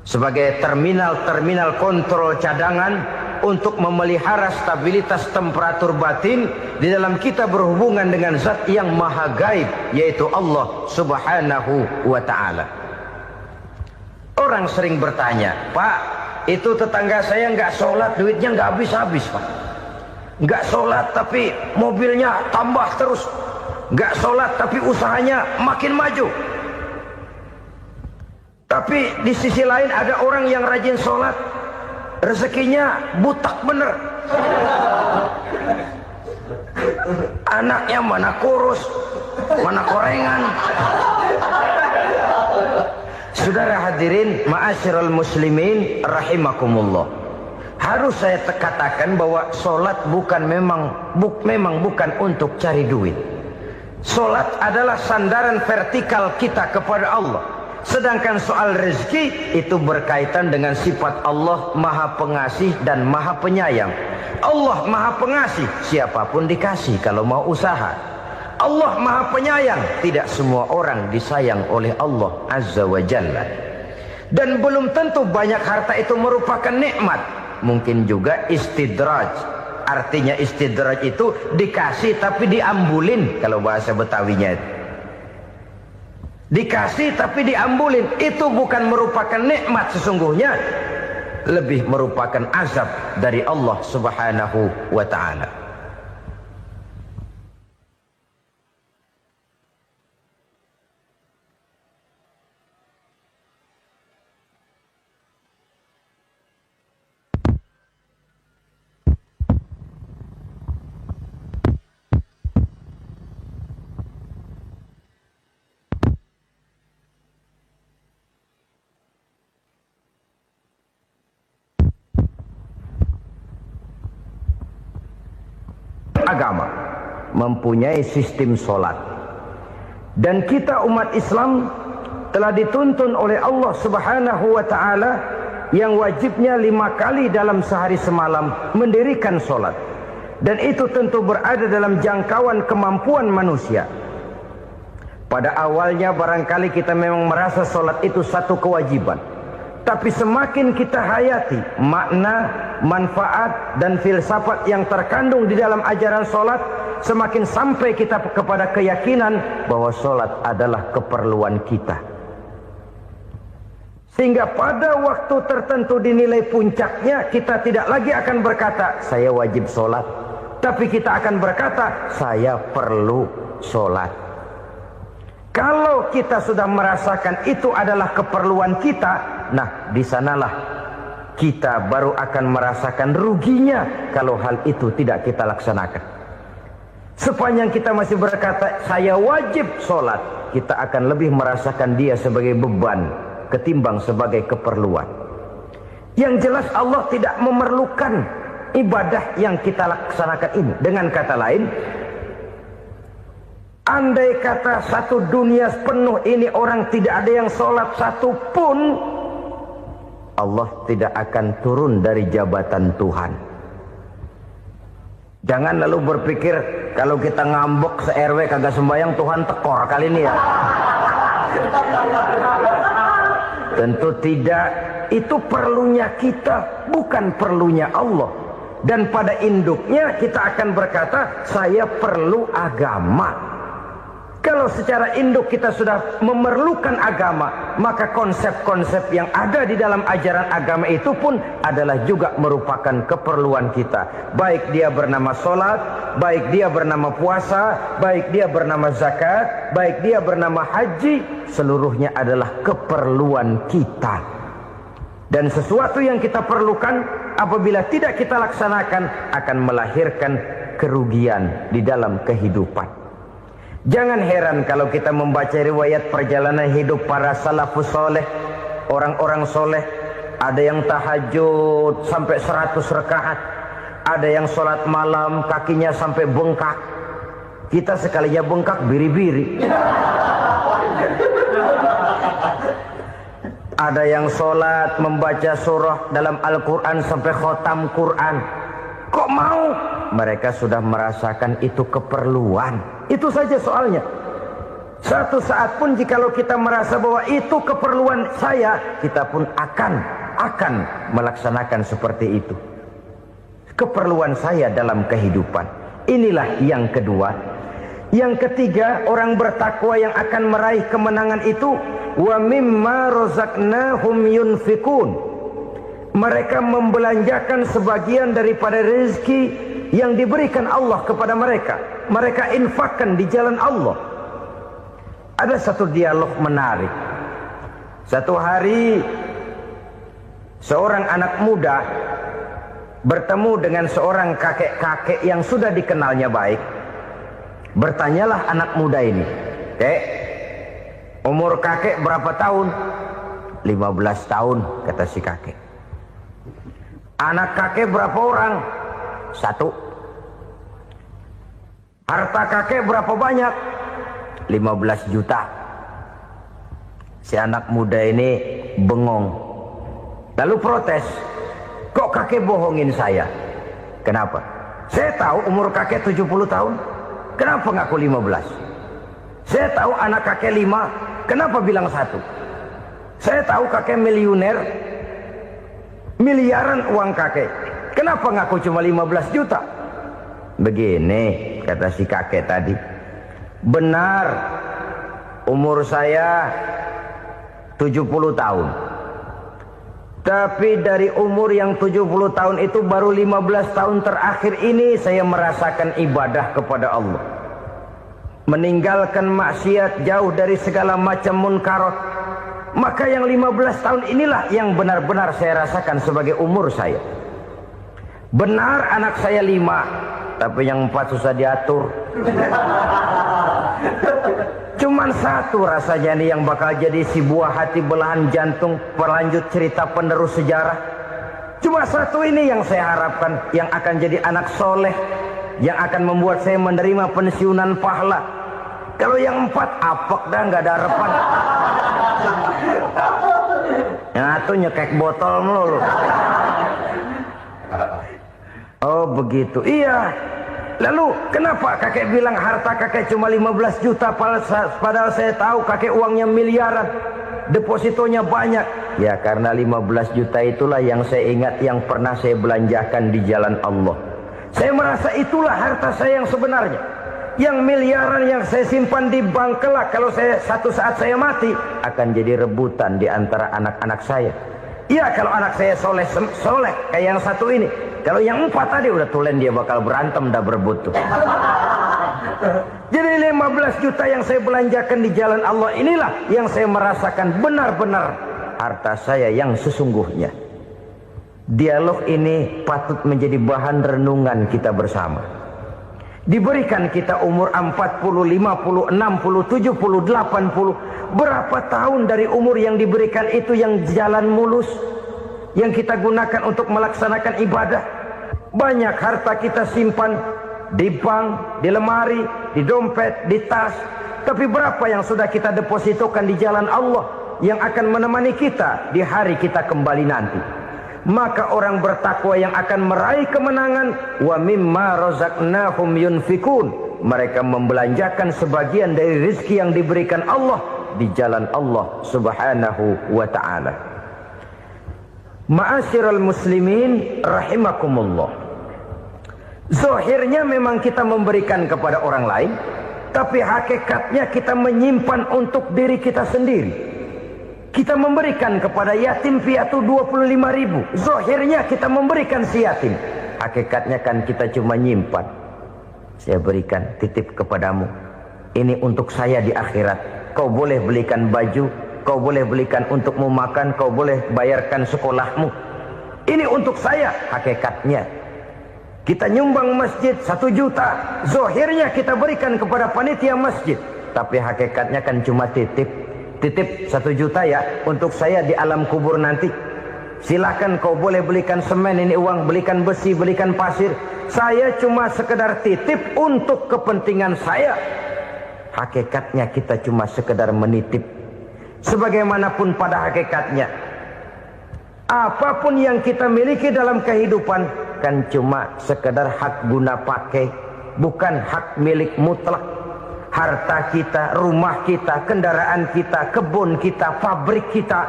sebagai terminal kontrol cadangan untuk memelihara stabilitas temperatur batin di dalam kita berhubungan dengan zat yang maha gaib, yaitu Allah subhanahu wa ta'ala. Orang sering bertanya, Pak, itu tetangga saya nggak sholat, duitnya nggak habis-habis, Pak. Nggak sholat tapi mobilnya tambah terus. Nggak sholat tapi usahanya makin maju. Tapi di sisi lain ada orang yang rajin sholat, rezekinya butak bener. Anaknya mana kurus, mana korengan. Saudara hadirin, ma'asyiral muslimin rahimakumullah. Harus saya katakan bahwa sholat memang bukan untuk cari duit. Sholat adalah sandaran vertikal kita kepada Allah. Sedangkan soal rezeki itu berkaitan dengan sifat Allah maha pengasih dan maha penyayang. Allah maha pengasih, siapapun dikasih kalau mau usaha. Allah maha penyayang, tidak semua orang disayang oleh Allah azza wa jalla. Dan belum tentu banyak harta itu merupakan nikmat. Mungkin juga istidraj. Artinya istidraj itu dikasih tapi diambulin, kalau bahasa Betawinya itu. Dikasih tapi diambulin, itu bukan merupakan nikmat sesungguhnya, lebih merupakan azab dari Allah subhanahu wa ta'ala. Agama mempunyai sistem sholat, dan kita umat Islam telah dituntun oleh Allah subhanahu wa ta'ala yang wajibnya 5 kali dalam sehari semalam mendirikan sholat, dan itu tentu berada dalam jangkauan kemampuan manusia. Pada awalnya barangkali kita memang merasa sholat itu satu kewajiban, tapi semakin kita hayati makna, manfaat dan filsafat yang terkandung di dalam ajaran sholat, semakin sampai kita kepada keyakinan bahwa sholat adalah keperluan kita. Sehingga pada waktu tertentu dinilai puncaknya, kita tidak lagi akan berkata saya wajib sholat, tapi kita akan berkata saya perlu sholat. Kalau kita sudah merasakan itu adalah keperluan kita, nah di sanalah kita baru akan merasakan ruginya kalau hal itu tidak kita laksanakan. Sepanjang kita masih berkata saya wajib sholat, kita akan lebih merasakan dia sebagai beban ketimbang sebagai keperluan. Yang jelas Allah tidak memerlukan ibadah yang kita laksanakan ini. Dengan kata lain, andai kata satu dunia penuh ini orang tidak ada yang sholat satu pun, Allah tidak akan turun dari jabatan Tuhan. Jangan lalu berpikir kalau kita ngambek se-RW kagak sembahyang Tuhan tekor kali ini ya. Tentu tidak. Itu perlunya kita, bukan perlunya Allah. Dan pada induknya kita akan berkata saya perlu agama. Kalau secara induk kita sudah memerlukan agama, maka konsep-konsep yang ada di dalam ajaran agama itu pun adalah juga merupakan keperluan kita. Baik dia bernama sholat, baik dia bernama puasa, baik dia bernama zakat, baik dia bernama haji, seluruhnya adalah keperluan kita. Dan sesuatu yang kita perlukan apabila tidak kita laksanakan akan melahirkan kerugian di dalam kehidupan. Jangan heran kalau kita membaca riwayat perjalanan hidup para salafus soleh, orang-orang soleh. Ada yang tahajud sampai 100 rakaat, ada yang sholat malam kakinya sampai bengkak. Kita sekalinya bengkak biri-biri. Ada yang sholat membaca surah dalam Al-Quran sampai khotam Quran. Kok mau? Mereka sudah merasakan itu keperluan. Itu saja soalnya. Satu saat pun jikalau kita merasa bahwa itu keperluan saya, kita pun akan melaksanakan seperti itu. keperluan saya dalam kehidupan. Inilah yang kedua. Yang ketiga, orang bertakwa yang akan meraih kemenangan itu, wa mimma razaqnahum yunfikun. Mereka membelanjakan sebagian daripada rezeki yang diberikan Allah kepada mereka. Mereka infakkan di jalan Allah. Ada satu dialog menarik. Satu hari seorang anak muda bertemu dengan seorang kakek-kakek yang sudah dikenalnya baik. Bertanyalah anak muda ini, "Kek, umur kakek berapa tahun?" 15 tahun, kata si kakek. "Anak kakek berapa orang?" 1. "Harta kakek berapa banyak?" 15 juta. Si anak muda ini bengong. Lalu protes, "Kok kakek bohongin saya?" "Kenapa?" "Saya tahu umur kakek 70 tahun. Kenapa ngaku 15? Saya tahu anak kakek 5. Kenapa bilang 1? Saya tahu kakek miliuner, miliaran uang kakek. Kenapa ngaku cuma 15 juta? Begini, kata si kakek tadi. Benar, umur saya 70 tahun. Tapi dari umur yang 70 tahun itu baru 15 tahun terakhir ini saya merasakan ibadah kepada Allah. Meninggalkan maksiat, jauh dari segala macam munkarat. Maka yang 15 tahun inilah yang benar-benar saya rasakan sebagai umur saya. Benar anak saya 5, tapi yang 4 susah diatur. Cuman 1 rasanya nih yang bakal jadi si buah hati, belahan jantung, pelanjut cerita penerus sejarah. Cuma 1 ini yang saya harapkan, yang akan jadi anak soleh, yang akan membuat saya menerima pensiunan pahala. Kalau yang 4 apek dah, nggak ada harapan. Yang 1 nyekek botol melulu. Oh begitu, iya. Lalu kenapa kakek bilang harta kakek cuma 15 juta padahal saya tahu kakek uangnya miliaran, depositonya banyak? Ya karena 15 juta itulah yang saya ingat yang pernah saya belanjakan di jalan Allah. Saya merasa itulah harta saya yang sebenarnya. Yang miliaran yang saya simpan di bank kelak, kalau satu saat saya mati, akan jadi rebutan di antara anak-anak saya. Iya kalau anak saya soleh kayak yang 1 ini. Kalau yang 4 tadi udah tulen dia bakal berantem dah berebut tuh. Jadi 15 juta yang saya belanjakan di jalan Allah inilah yang saya merasakan benar-benar harta saya yang sesungguhnya. Dialog ini patut menjadi bahan renungan kita bersama. Diberikan kita umur 40, 50, 60, 70, 80. Berapa tahun dari umur yang diberikan itu yang jalan mulus, yang kita gunakan untuk melaksanakan ibadah? Banyak harta kita simpan di bank, di lemari, di dompet, di tas. Tapi berapa yang sudah kita depositokan di jalan Allah yang akan menemani kita di hari kita kembali nanti? Maka orang bertakwa yang akan meraih kemenangan, wa mimma razaqnahum yunfikun. Mereka membelanjakan sebagian dari rezeki yang diberikan Allah di jalan Allah Subhanahu wa ta'ala. Ma'asyiral muslimin rahimakumullah. Zahirnya memang kita memberikan kepada orang lain, tapi hakikatnya kita menyimpan untuk diri kita sendiri. Kita memberikan kepada yatim piatu 25.000. Zahirnya kita memberikan si yatim, hakikatnya kan kita cuma nyimpan. Saya berikan, titip kepadamu, ini untuk saya di akhirat. Kau boleh belikan baju, kau boleh belikan untukmu makan, kau boleh bayarkan sekolahmu. Ini untuk saya. Hakikatnya kita nyumbang masjid 1 juta, zahirnya kita berikan kepada panitia masjid, tapi hakikatnya kan cuma titip 1 juta ya untuk saya di alam kubur nanti. Silahkan kau boleh belikan semen, ini uang, belikan besi, belikan pasir. Saya cuma sekedar titip untuk kepentingan saya. Hakikatnya kita cuma sekedar menitip. Sebagaimanapun pada hakikatnya, apapun yang kita miliki dalam kehidupan kan cuma sekedar hak guna pakai, bukan hak milik mutlak. Harta kita, rumah kita, kendaraan kita, kebun kita, pabrik kita,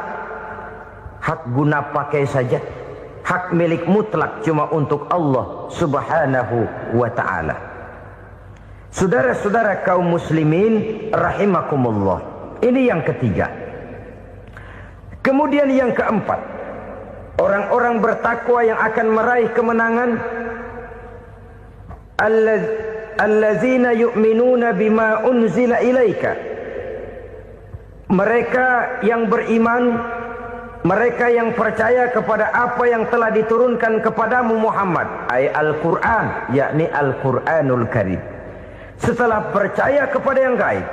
hak guna pakai saja. Hak milik mutlak cuma untuk Allah subhanahu wa ta'ala. Saudara-saudara kaum muslimin rahimakumullah. Ini yang ketiga. Kemudian yang keempat, orang-orang bertakwa yang akan meraih kemenangan, allazina yu'minuna bima unzila ilaika. Mereka yang beriman, mereka yang percaya kepada apa yang telah diturunkan kepadamu Muhammad, ay Al-Quran, yakni Al-Quranul Karim. Setelah percaya kepada yang gaib,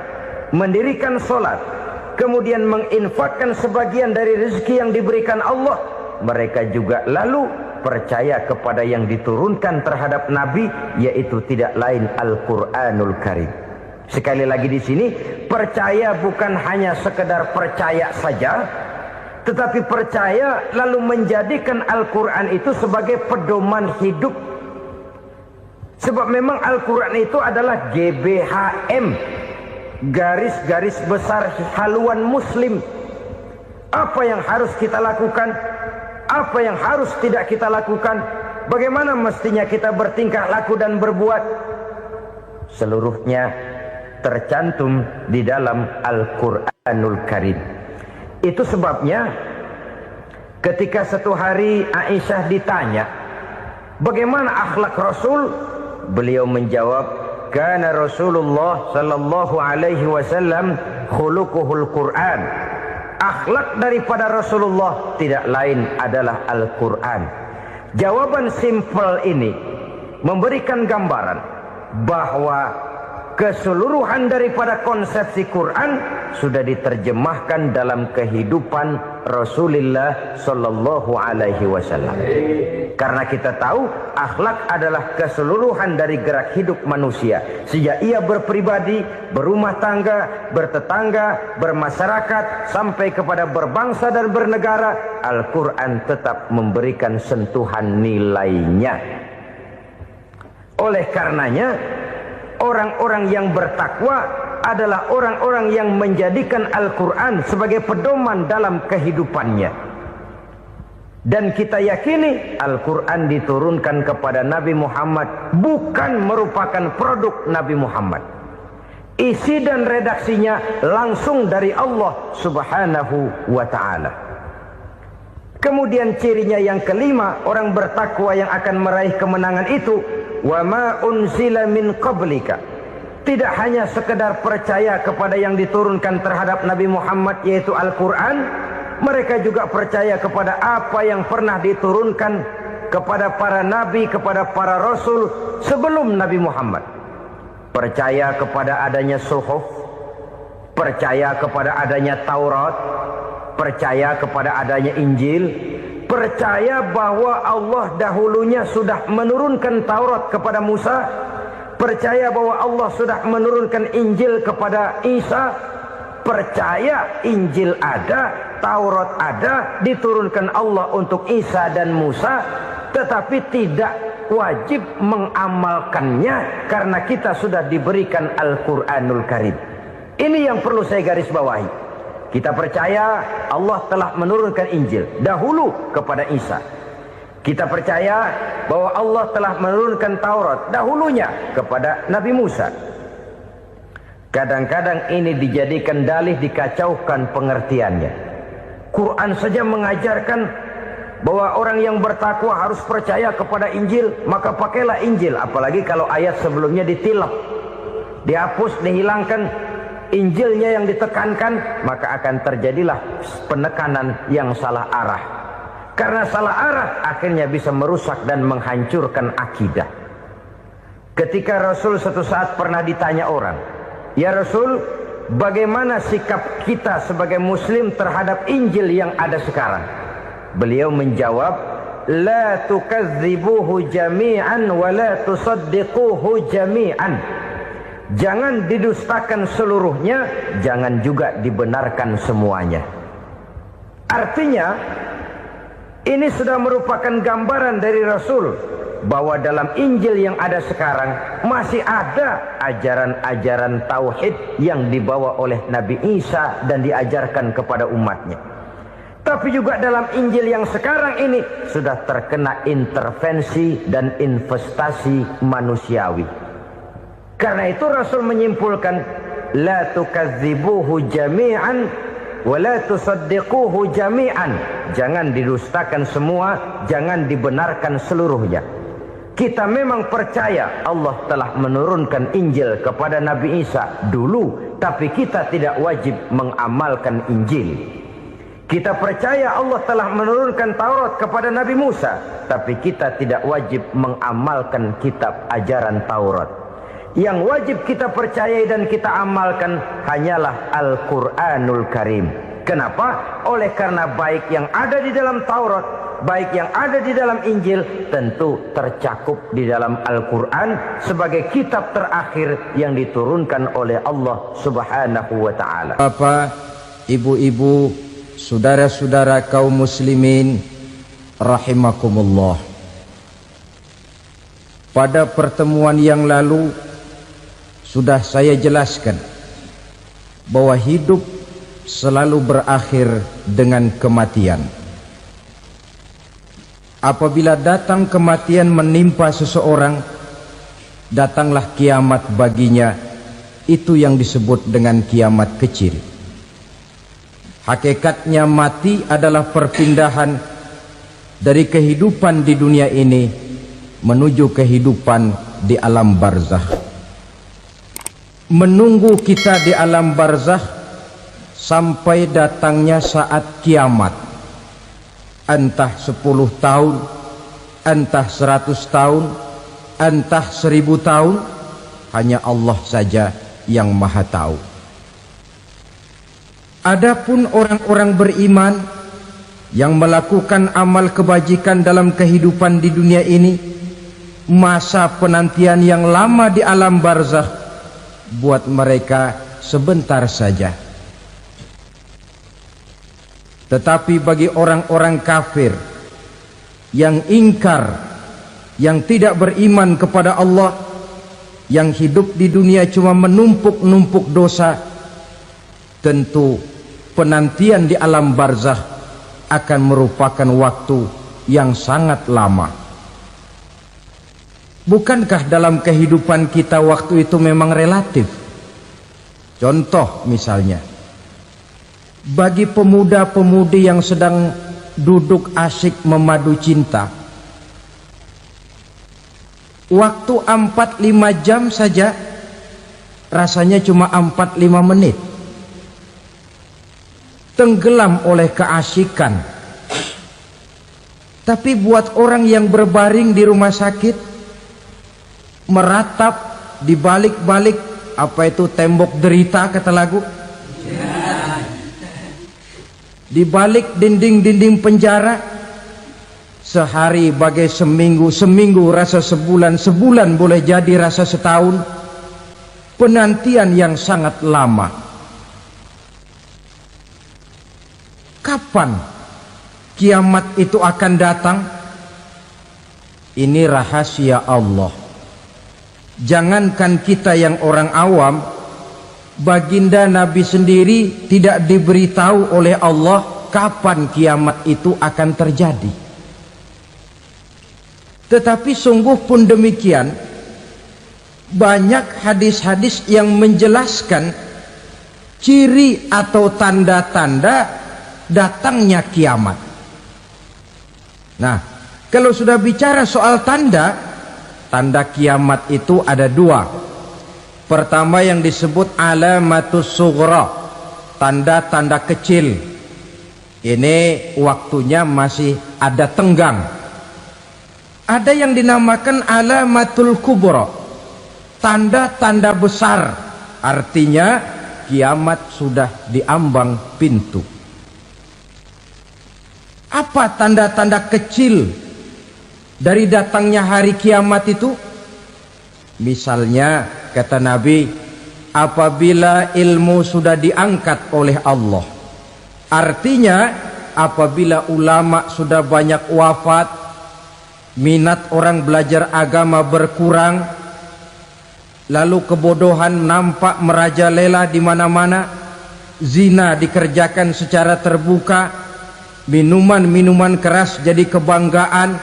mendirikan solat, kemudian menginfakkan sebagian dari rezeki yang diberikan Allah, mereka juga lalu percaya kepada yang diturunkan terhadap Nabi, yaitu tidak lain Al-Quranul Karim. Sekali lagi di sini, percaya bukan hanya sekedar percaya saja, tetapi percaya lalu menjadikan Al-Quran itu sebagai pedoman hidup. Sebab memang Al-Quran itu adalah GBHM, garis-garis besar haluan muslim. Apa yang harus kita lakukan, apa yang harus tidak kita lakukan, bagaimana mestinya kita bertingkah laku dan berbuat, seluruhnya tercantum di dalam Al-Quranul Karim. Itu sebabnya ketika satu hari Aisyah ditanya bagaimana akhlak Rasul, beliau menjawab, kana Rasulullah sallallahu alaihi wasallam khuluquhul Quran. Akhlak daripada Rasulullah tidak lain adalah Al-Quran. Jawaban simpel ini memberikan gambaran bahwa keseluruhan daripada konsepsi Quran sudah diterjemahkan dalam kehidupan Rasulullah sallallahu alaihi wasallam. Karena kita tahu akhlak adalah keseluruhan dari gerak hidup manusia. Sejak ia berpribadi, berumah tangga, bertetangga, bermasyarakat, sampai kepada berbangsa dan bernegara, Al-Quran tetap memberikan sentuhan nilainya. Oleh karenanya, orang-orang yang bertakwa adalah orang-orang yang menjadikan Al-Quran sebagai pedoman dalam kehidupannya. Dan kita yakini Al-Quran diturunkan kepada Nabi Muhammad bukan merupakan produk Nabi Muhammad. Isi dan redaksinya langsung dari Allah subhanahu wa ta'ala. Kemudian cirinya yang kelima, orang bertakwa yang akan meraih kemenangan itu, wa ma unzila min qablika. Tidak hanya sekedar percaya kepada yang diturunkan terhadap Nabi Muhammad, yaitu Al-Quran, mereka juga percaya kepada apa yang pernah diturunkan kepada para nabi, kepada para rasul sebelum Nabi Muhammad. Percaya kepada adanya suhuf, percaya kepada adanya Taurat, percaya kepada adanya Injil, percaya bahwa Allah dahulunya sudah menurunkan Taurat kepada Musa, percaya bahwa Allah sudah menurunkan Injil kepada Isa, percaya Injil ada, Taurat ada, diturunkan Allah untuk Isa dan Musa, tetapi tidak wajib mengamalkannya karena kita sudah diberikan Al-Quranul Karim. Ini yang perlu saya garis bawahi. Kita percaya Allah telah menurunkan Injil dahulu kepada Isa. Kita percaya bahwa Allah telah menurunkan Taurat dahulunya kepada Nabi Musa. Kadang-kadang ini dijadikan dalih, dikacaukan pengertiannya. Quran saja mengajarkan bahwa orang yang bertakwa harus percaya kepada Injil, maka pakailah Injil. Apalagi kalau ayat sebelumnya ditilap, dihapus, dihilangkan, Injilnya yang ditekankan, maka akan terjadilah penekanan yang salah arah. Karena salah arah akhirnya bisa merusak dan menghancurkan akidah. Ketika Rasul suatu saat pernah ditanya orang, "Ya Rasul, bagaimana sikap kita sebagai muslim terhadap Injil yang ada sekarang?" Beliau menjawab, "La tukadzibuhu jami'an wa la tusaddiquhu jami'an." Jangan didustakan seluruhnya, jangan juga dibenarkan semuanya. Artinya, ini sudah merupakan gambaran dari Rasul bahwa dalam Injil yang ada sekarang masih ada ajaran-ajaran tauhid yang dibawa oleh Nabi Isa dan diajarkan kepada umatnya. Tapi juga dalam Injil yang sekarang ini sudah terkena intervensi dan investasi manusiawi. Karena itu Rasul menyimpulkan, la tukadzibuhu jami'an wa la tusaddiquhu jami'an. Jangan didustakan semua, jangan dibenarkan seluruhnya. Kita memang percaya Allah telah menurunkan Injil kepada Nabi Isa dulu, tapi kita tidak wajib mengamalkan Injil. Kita percaya Allah telah menurunkan Taurat kepada Nabi Musa, tapi kita tidak wajib mengamalkan kitab ajaran Taurat. Yang wajib kita percayai dan kita amalkan hanyalah Al-Quranul Karim. Kenapa? Oleh karena baik yang ada di dalam Taurat, baik yang ada di dalam Injil, tentu tercakup di dalam Al-Quran sebagai kitab terakhir yang diturunkan oleh Allah Subhanahu wa Ta'ala. Bapak, ibu-ibu, saudara-saudara kaum muslimin rahimakumullah. Pada pertemuan yang lalu sudah saya jelaskan bahwa hidup selalu berakhir dengan kematian. Apabila datang kematian menimpa seseorang, datanglah kiamat baginya. Itu yang disebut dengan kiamat kecil. Hakikatnya mati adalah perpindahan dari kehidupan di dunia ini menuju kehidupan di alam barzakh. Menunggu kita di alam barzakh sampai datangnya saat kiamat. Entah 10 tahun, entah 100 tahun, entah 1000 tahun, hanya Allah saja yang maha tahu. Adapun orang-orang beriman yang melakukan amal kebajikan dalam kehidupan di dunia ini, masa penantian yang lama di alam barzakh buat mereka sebentar saja. Tetapi bagi orang-orang kafir yang ingkar, yang tidak beriman kepada Allah, yang hidup di dunia cuma menumpuk-numpuk dosa, tentu penantian di alam barzakh akan merupakan waktu yang sangat lama. Bukankah dalam kehidupan kita waktu itu memang relatif? Contoh misalnya, bagi pemuda-pemudi yang sedang duduk asyik memadu cinta, waktu 4-5 jam saja rasanya cuma 4-5 menit. Tenggelam oleh keasikan. Tapi buat orang yang berbaring di rumah sakit, meratap di balik-balik apa itu tembok derita kata lagu, di balik dinding-dinding penjara, sehari bagai seminggu, seminggu rasa sebulan, sebulan boleh jadi rasa setahun. Penantian yang sangat lama. Kapan kiamat itu akan datang? Ini rahasia Allah. Jangankan kita yang orang awam, baginda Nabi sendiri tidak diberitahu oleh Allah kapan kiamat itu akan terjadi. Tetapi sungguh pun demikian, banyak hadis-hadis yang menjelaskan ciri atau tanda-tanda datangnya kiamat. Nah, kalau sudah bicara soal tanda, tanda kiamat itu ada 2. Pertama yang disebut alamatus sughra, tanda-tanda kecil. Ini waktunya masih ada tenggang. Ada yang dinamakan alamatul kubra, tanda-tanda besar. Artinya kiamat sudah diambang pintu. Apa tanda-tanda kecil dari datangnya hari kiamat itu? Misalnya kata Nabi, apabila ilmu sudah diangkat oleh Allah, artinya apabila ulama sudah banyak wafat, minat orang belajar agama berkurang, lalu kebodohan nampak merajalela di mana-mana, zina dikerjakan secara terbuka, minuman-minuman keras jadi kebanggaan,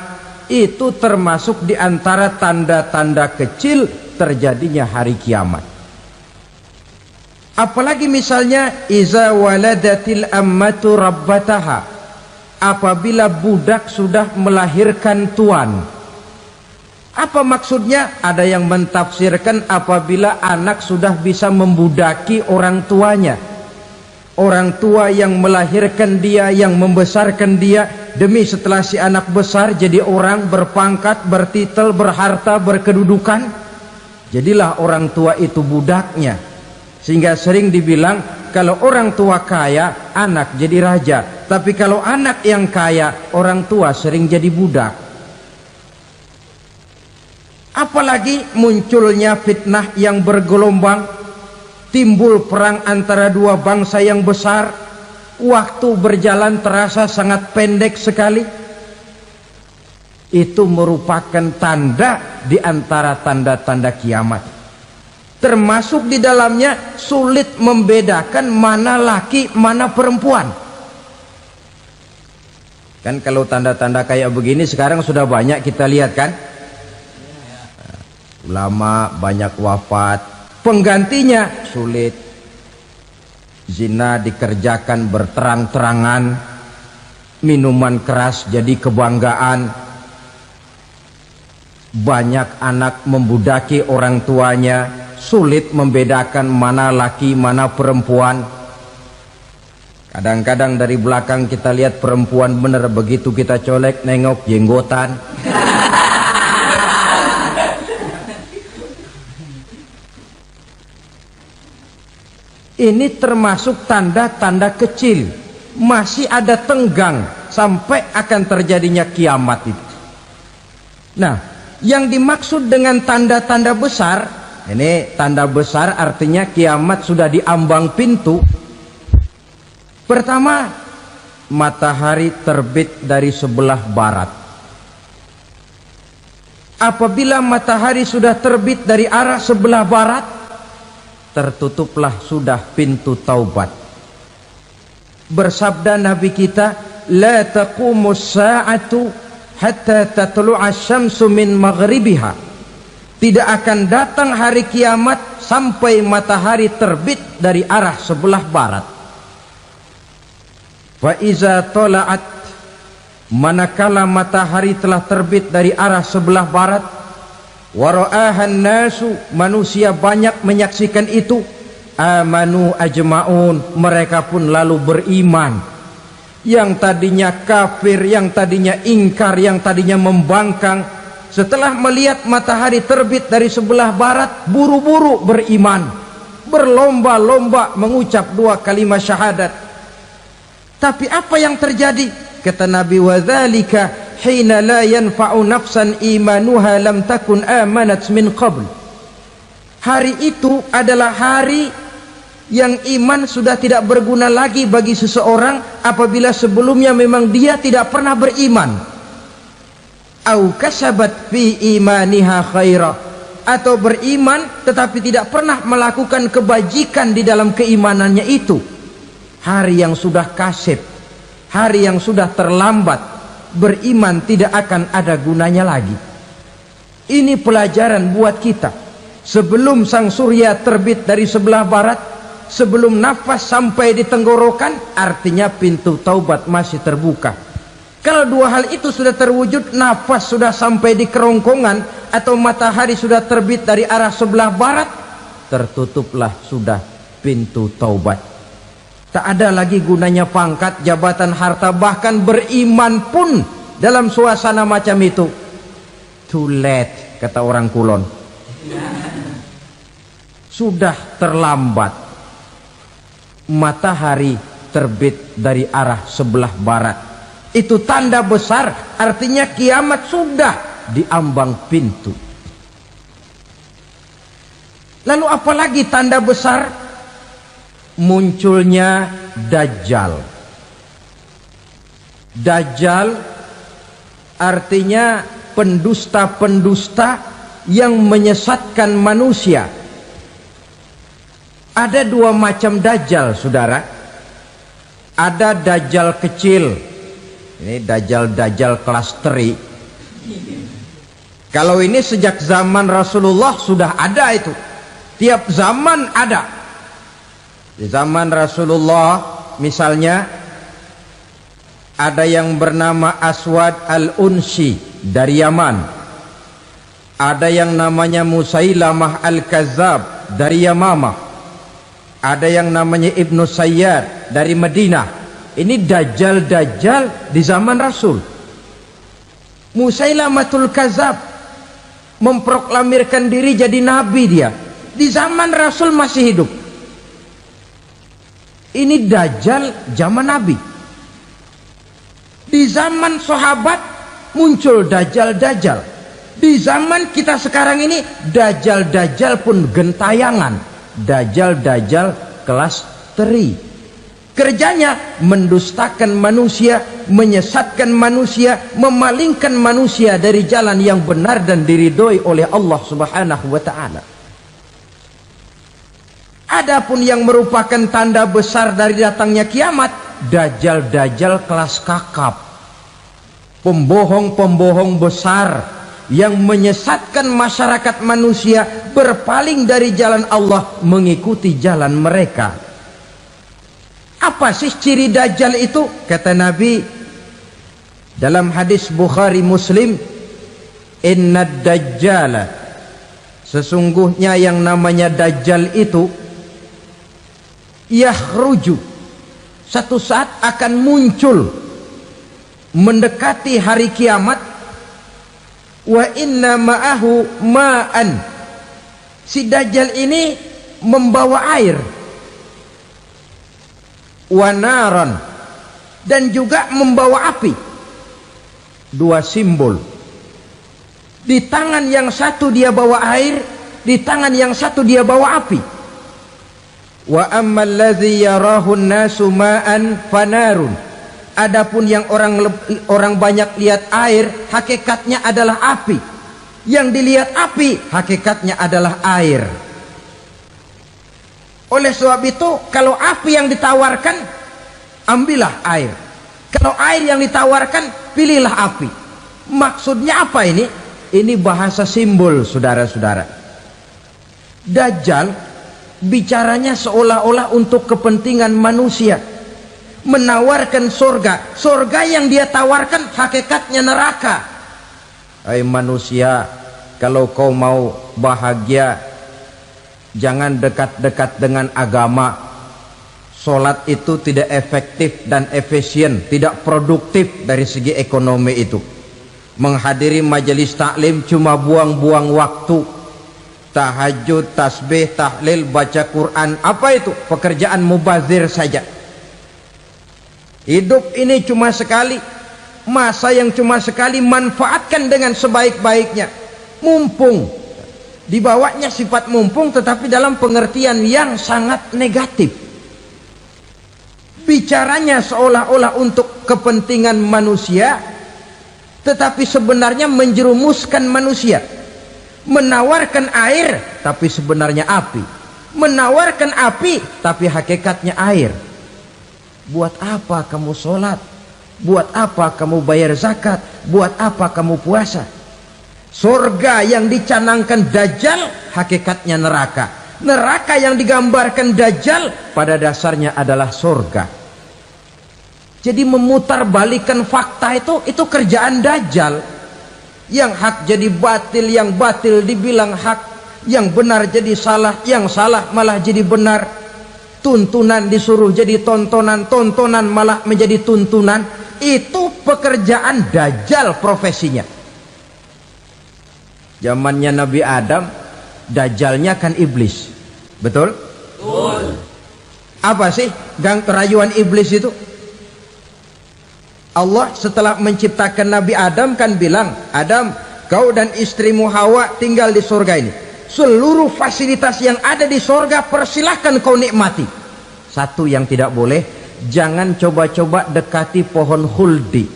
itu termasuk di antara tanda-tanda kecil terjadinya hari kiamat. Apalagi misalnya iza waladatil ammatu rabbataha, apabila budak sudah melahirkan tuan. Apa maksudnya? Ada yang mentafsirkan apabila anak sudah bisa membudaki orang tuanya. Orang tua yang melahirkan dia, yang membesarkan dia, demi setelah si anak besar jadi orang berpangkat, bertitel, berharta, berkedudukan, jadilah orang tua itu budaknya. Sehingga sering dibilang kalau orang tua kaya, anak jadi raja. Tapi kalau anak yang kaya, orang tua sering jadi budak. Apalagi munculnya fitnah yang bergelombang, timbul perang antara dua bangsa yang besar, waktu berjalan terasa sangat pendek sekali. Itu merupakan tanda di antara tanda-tanda kiamat. Termasuk di dalamnya sulit membedakan mana laki, mana perempuan. Kan kalau tanda-tanda kayak begini sekarang sudah banyak kita lihat kan. Ulama banyak wafat, penggantinya sulit. Zina dikerjakan berterang-terangan, minuman keras jadi kebanggaan, banyak anak membudaki orang tuanya, sulit membedakan mana laki mana perempuan. Kadang-kadang dari belakang kita lihat perempuan bener, begitu kita colek nengok jenggotan. Ini termasuk tanda-tanda kecil, masih ada tenggang sampai akan terjadinya kiamat itu. Nah, yang dimaksud dengan tanda-tanda besar, ini tanda besar artinya kiamat sudah di ambang pintu. Pertama, matahari terbit dari sebelah barat. Apabila matahari sudah terbit dari arah sebelah barat, tertutuplah sudah pintu taubat. Bersabda Nabi kita, la taqumus sa'atu hatta tatlu'a syamsu min maghribiha. Tidak akan datang hari kiamat sampai matahari terbit dari arah sebelah barat. Fa iza tala'at, manakala matahari telah terbit dari arah sebelah barat, wara'ahan nasu, manusia banyak menyaksikan itu, amanu ajma'un, mereka pun lalu beriman. Yang tadinya kafir, yang tadinya ingkar, yang tadinya membangkang, setelah melihat matahari terbit dari sebelah barat, buru-buru beriman, berlomba-lomba mengucap dua kalimat syahadat. Tapi apa yang terjadi? Kata Nabi, wadzalika hina la yanfa'u nafsan imanuha lam takun amanat min qabl. Hari itu adalah hari yang iman sudah tidak berguna lagi bagi seseorang apabila sebelumnya memang dia tidak pernah beriman. Au kasabat fi imaniha khaira, atau beriman tetapi tidak pernah melakukan kebajikan di dalam keimanannya itu. Hari yang sudah kasib, hari yang sudah terlambat, beriman tidak akan ada gunanya lagi. Ini pelajaran buat kita. Sebelum sang surya terbit dari sebelah barat, sebelum nafas sampai di tenggorokan, artinya pintu taubat masih terbuka. Kalau dua hal itu sudah terwujud, nafas sudah sampai di kerongkongan atau matahari sudah terbit dari arah sebelah barat, tertutuplah sudah pintu taubat. Tak ada lagi gunanya pangkat, jabatan, harta, bahkan beriman pun dalam suasana macam itu too late, kata orang Kulon. Sudah terlambat. Matahari terbit dari arah sebelah barat, itu tanda besar, artinya kiamat sudah di ambang pintu. Lalu apalagi tanda besar? Munculnya Dajjal. Dajjal artinya pendusta-pendusta yang menyesatkan manusia. Ada dua macam Dajjal, saudara. Ada Dajjal kecil, Ini dajjal-dajjal kelas teri. Kalau ini sejak zaman Rasulullah sudah ada itu. Tiap zaman ada. Di zaman Rasulullah misalnya ada yang bernama Aswad al-Unsi dari Yaman. Ada yang namanya Musailamah al-Kazzab dari Yamamah. Ada yang namanya Ibnu Sayyad dari Madinah. Ini dajjal-dajjal di zaman Rasul. Musailamatul Kazzab memproklamirkan diri jadi nabi dia. Di zaman Rasul masih hidup. Ini dajjal zaman Nabi. Di zaman sahabat muncul dajjal-dajjal. Di zaman kita sekarang ini dajjal-dajjal pun gentayangan. Dajjal-dajjal kelas teri. Kerjanya mendustakan manusia, menyesatkan manusia, memalingkan manusia dari jalan yang benar dan diridhoi oleh Allah Subhanahu wa taala. Adapun yang merupakan tanda besar dari datangnya kiamat, dajjal-dajjal kelas kakap. Pembohong-pembohong besar yang menyesatkan masyarakat manusia berpaling dari jalan Allah mengikuti jalan mereka. Apa sih ciri dajjal itu? Kata Nabi dalam hadis Bukhari Muslim, "Inna dajjala", sesungguhnya yang namanya dajjal itu yakhruju, satu saat akan muncul mendekati hari kiamat. Wa inna ma'ahu ma'an, si dajjal ini membawa air. Wa naran, dan juga membawa api. Dua simbol. Di tangan yang satu dia bawa air, di tangan yang satu dia bawa api. Wa ammal ladzi yarahu an-nasu ma'an fanarun, adapun yang orang banyak lihat air, hakikatnya adalah api. Yang dilihat api, hakikatnya adalah air. Oleh sebab itu, kalau api yang ditawarkan, ambillah air. Kalau air yang ditawarkan, pilihlah api. Maksudnya apa ini? Ini bahasa simbol, saudara-saudara. Dajjal bicaranya seolah-olah untuk kepentingan manusia. Menawarkan surga. Surga yang dia tawarkan hakikatnya neraka. Hai manusia, kalau kau mau bahagia, jangan dekat-dekat dengan agama. Sholat itu tidak efektif dan efisien, tidak produktif dari segi ekonomi itu. Menghadiri majelis taklim cuma buang-buang waktu. Tahajud, tasbih, tahlil, baca Quran, apa itu? Pekerjaan mubazir saja. Hidup ini cuma sekali, masa yang cuma sekali, manfaatkan dengan sebaik-baiknya. Mumpung. Dibawanya sifat mumpung, tetapi dalam pengertian yang sangat negatif. Bicaranya seolah-olah untuk kepentingan manusia, tetapi sebenarnya menjerumuskan manusia. Menawarkan air, tapi sebenarnya api. Menawarkan api, tapi hakikatnya air. Buat apa kamu sholat? Buat apa kamu bayar zakat? Buat apa kamu puasa? Surga yang dicanangkan dajjal hakikatnya neraka. Neraka yang digambarkan dajjal pada dasarnya adalah surga. Jadi memutarbalikan fakta itu kerjaan dajjal. Yang hak jadi batil, yang batil dibilang hak, yang benar jadi salah, yang salah malah jadi benar. Tuntunan disuruh jadi tontonan, tontonan malah menjadi tuntunan. Itu pekerjaan dajjal profesinya. Zamannya Nabi Adam, dajjalnya kan iblis. Betul? Betul. Apa sih gang kerayuan iblis itu? Allah setelah menciptakan Nabi Adam kan bilang, Adam, kau dan istrimu Hawa tinggal di surga ini. Seluruh fasilitas yang ada di surga persilahkan kau nikmati. Satu yang tidak boleh, jangan coba-coba dekati pohon khuldi.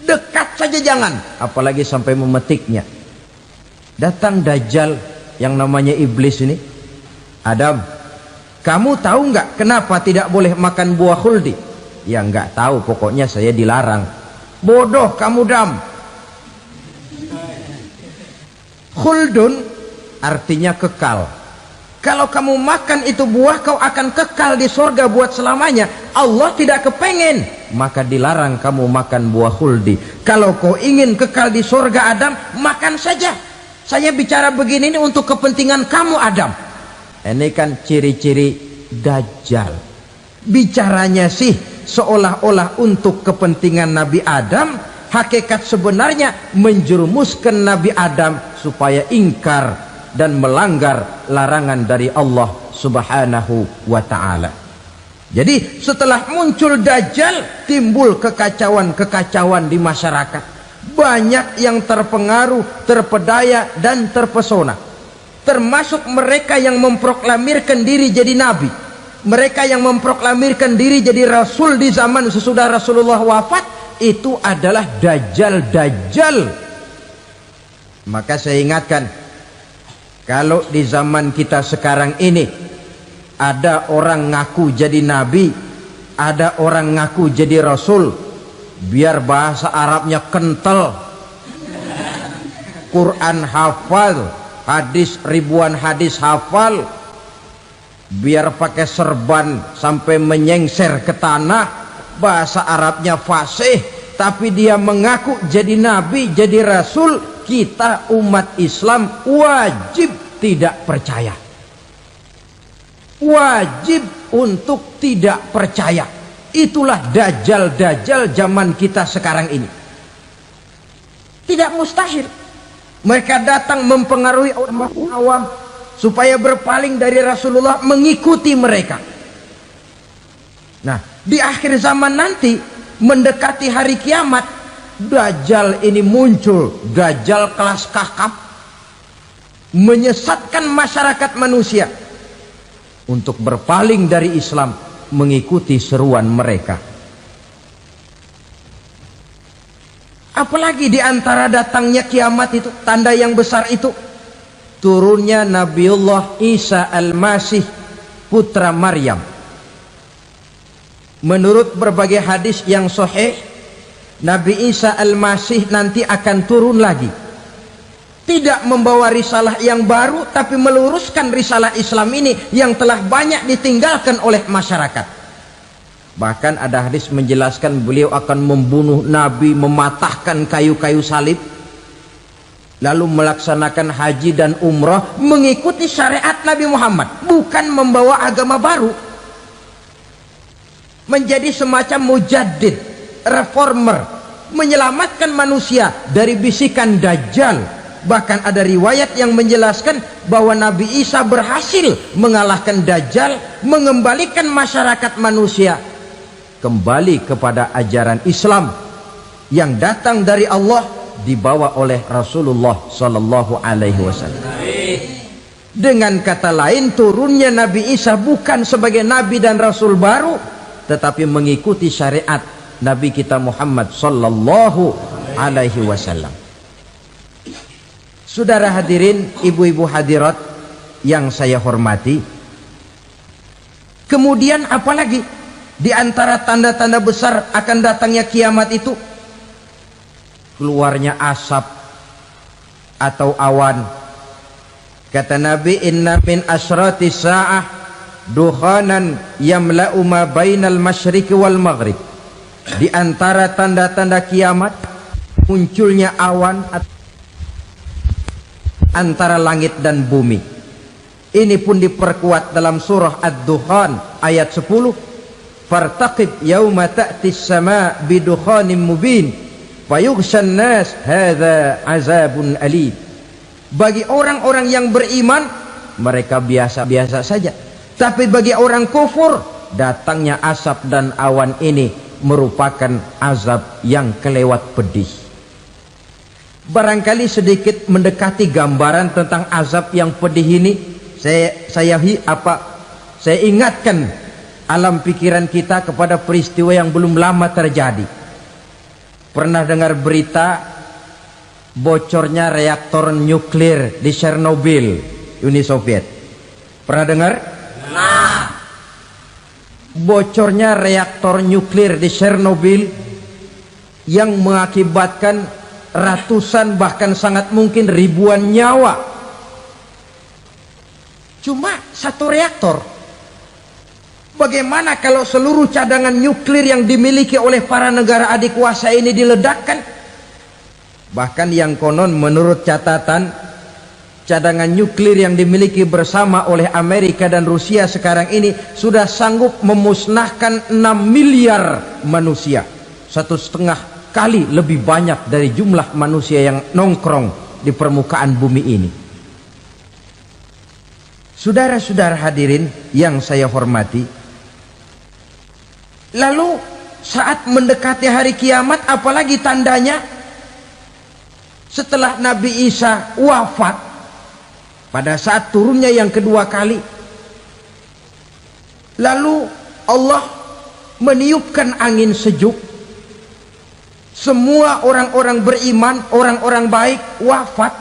Dekat saja jangan, apalagi sampai memetiknya. Datang dajjal yang namanya iblis ini. Adam, kamu tahu nggak kenapa tidak boleh makan buah khuldi? Ya nggak tahu, pokoknya saya dilarang. Bodoh kamu Dam. Khuldun artinya kekal. Kalau kamu makan itu buah, kau akan kekal di surga buat selamanya. Allah tidak kepengen, maka dilarang kamu makan buah khuldi. Kalau kau ingin kekal di surga Adam, makan saja. Saya bicara begini ini untuk kepentingan kamu Adam. Ini kan ciri-ciri Dajjal. Bicaranya sih seolah-olah untuk kepentingan Nabi Adam, hakikat sebenarnya menjerumuskan Nabi Adam supaya ingkar dan melanggar larangan dari Allah Subhanahu wa ta'ala. Jadi setelah muncul Dajjal, timbul kekacauan-kekacauan di masyarakat. Banyak yang terpengaruh, terpedaya dan terpesona, termasuk mereka yang memproklamirkan diri jadi nabi, mereka yang memproklamirkan diri jadi rasul di zaman sesudah Rasulullah wafat. Itu adalah Dajjal. Maka saya ingatkan, kalau di zaman kita sekarang ini ada orang ngaku jadi nabi, ada orang ngaku jadi rasul, biar bahasa Arabnya kental, Quran hafal, hadis ribuan hadis hafal, biar pakai serban sampai menyengser ke tanah, bahasa Arabnya fasih, tapi dia mengaku jadi nabi, jadi rasul. Kita umat Islam wajib tidak percaya, wajib untuk tidak percaya. Itulah Dajjal zaman kita sekarang ini. Tidak mustahil mereka datang mempengaruhi orang awam supaya berpaling dari Rasulullah, mengikuti mereka. Nah, di akhir zaman nanti, mendekati hari kiamat, Dajjal ini muncul, Dajjal kelas kakap, menyesatkan masyarakat manusia untuk berpaling dari Islam, mengikuti seruan mereka. Apalagi di antara datangnya kiamat itu, tanda yang besar itu, turunnya Nabiullah Isa Al-Masih, putra Maryam. Menurut berbagai hadis yang sahih, Nabi Isa Al-Masih nanti akan turun lagi, tidak membawa risalah yang baru, tapi meluruskan risalah Islam ini yang telah banyak ditinggalkan oleh masyarakat. Bahkan ada hadis menjelaskan beliau akan membunuh Nabi, mematahkan kayu-kayu salib, lalu melaksanakan haji dan umrah mengikuti syariat Nabi Muhammad, bukan membawa agama baru. Menjadi semacam mujaddid, reformer, menyelamatkan manusia dari bisikan Dajjal. Bahkan ada riwayat yang menjelaskan bahwa Nabi Isa berhasil mengalahkan Dajjal, mengembalikan masyarakat manusia kembali kepada ajaran Islam yang datang dari Allah, dibawa oleh Rasulullah Sallallahu Alaihi Wasallam. Dengan kata lain, turunnya Nabi Isa bukan sebagai Nabi dan Rasul baru, tetapi mengikuti syariat Nabi kita Muhammad Sallallahu Alaihi Wasallam. Saudara hadirin, ibu-ibu hadirat yang saya hormati, kemudian apalagi di antara tanda-tanda besar akan datangnya kiamat itu? Keluarnya asap atau awan. Kata Nabi, inna min asyrati sa'ah dukhanan yamla'u ma bainal masyriqi wal maghrib. Di antara tanda-tanda kiamat, munculnya awan antara langit dan bumi. Ini pun diperkuat dalam surah Ad-Dukhan ayat 10. Fartaqib yauma ta'tis sama bidukhanim mubin fayughshan nas hadza azabun alim. Bagi orang-orang yang beriman, mereka biasa-biasa saja. Tapi bagi orang kufur, datangnya asap dan awan ini merupakan azab yang kelewat pedih. Barangkali sedikit mendekati gambaran tentang azab yang pedih ini, saya ingatkan alam pikiran kita kepada peristiwa yang belum lama terjadi. Pernah dengar berita bocornya reaktor nuklir di Chernobyl, Uni Soviet? Pernah dengar? Nah, bocornya reaktor nuklir di Chernobyl yang mengakibatkan ratusan bahkan sangat mungkin ribuan nyawa. Cuma satu reaktor. Bagaimana kalau seluruh cadangan nuklir yang dimiliki oleh para negara adik kuasa ini diledakkan? Bahkan yang konon menurut catatan, cadangan nuklir yang dimiliki bersama oleh Amerika dan Rusia sekarang ini sudah sanggup memusnahkan 6 miliar manusia. 1,5 kali lebih banyak dari jumlah manusia yang nongkrong di permukaan bumi ini. Saudara-saudara hadirin yang saya hormati, lalu saat mendekati hari kiamat, apalagi tandanya? Setelah Nabi Isa wafat, pada saat turunnya yang kedua kali, lalu Allah meniupkan angin sejuk. Semua orang-orang beriman, orang-orang baik wafat,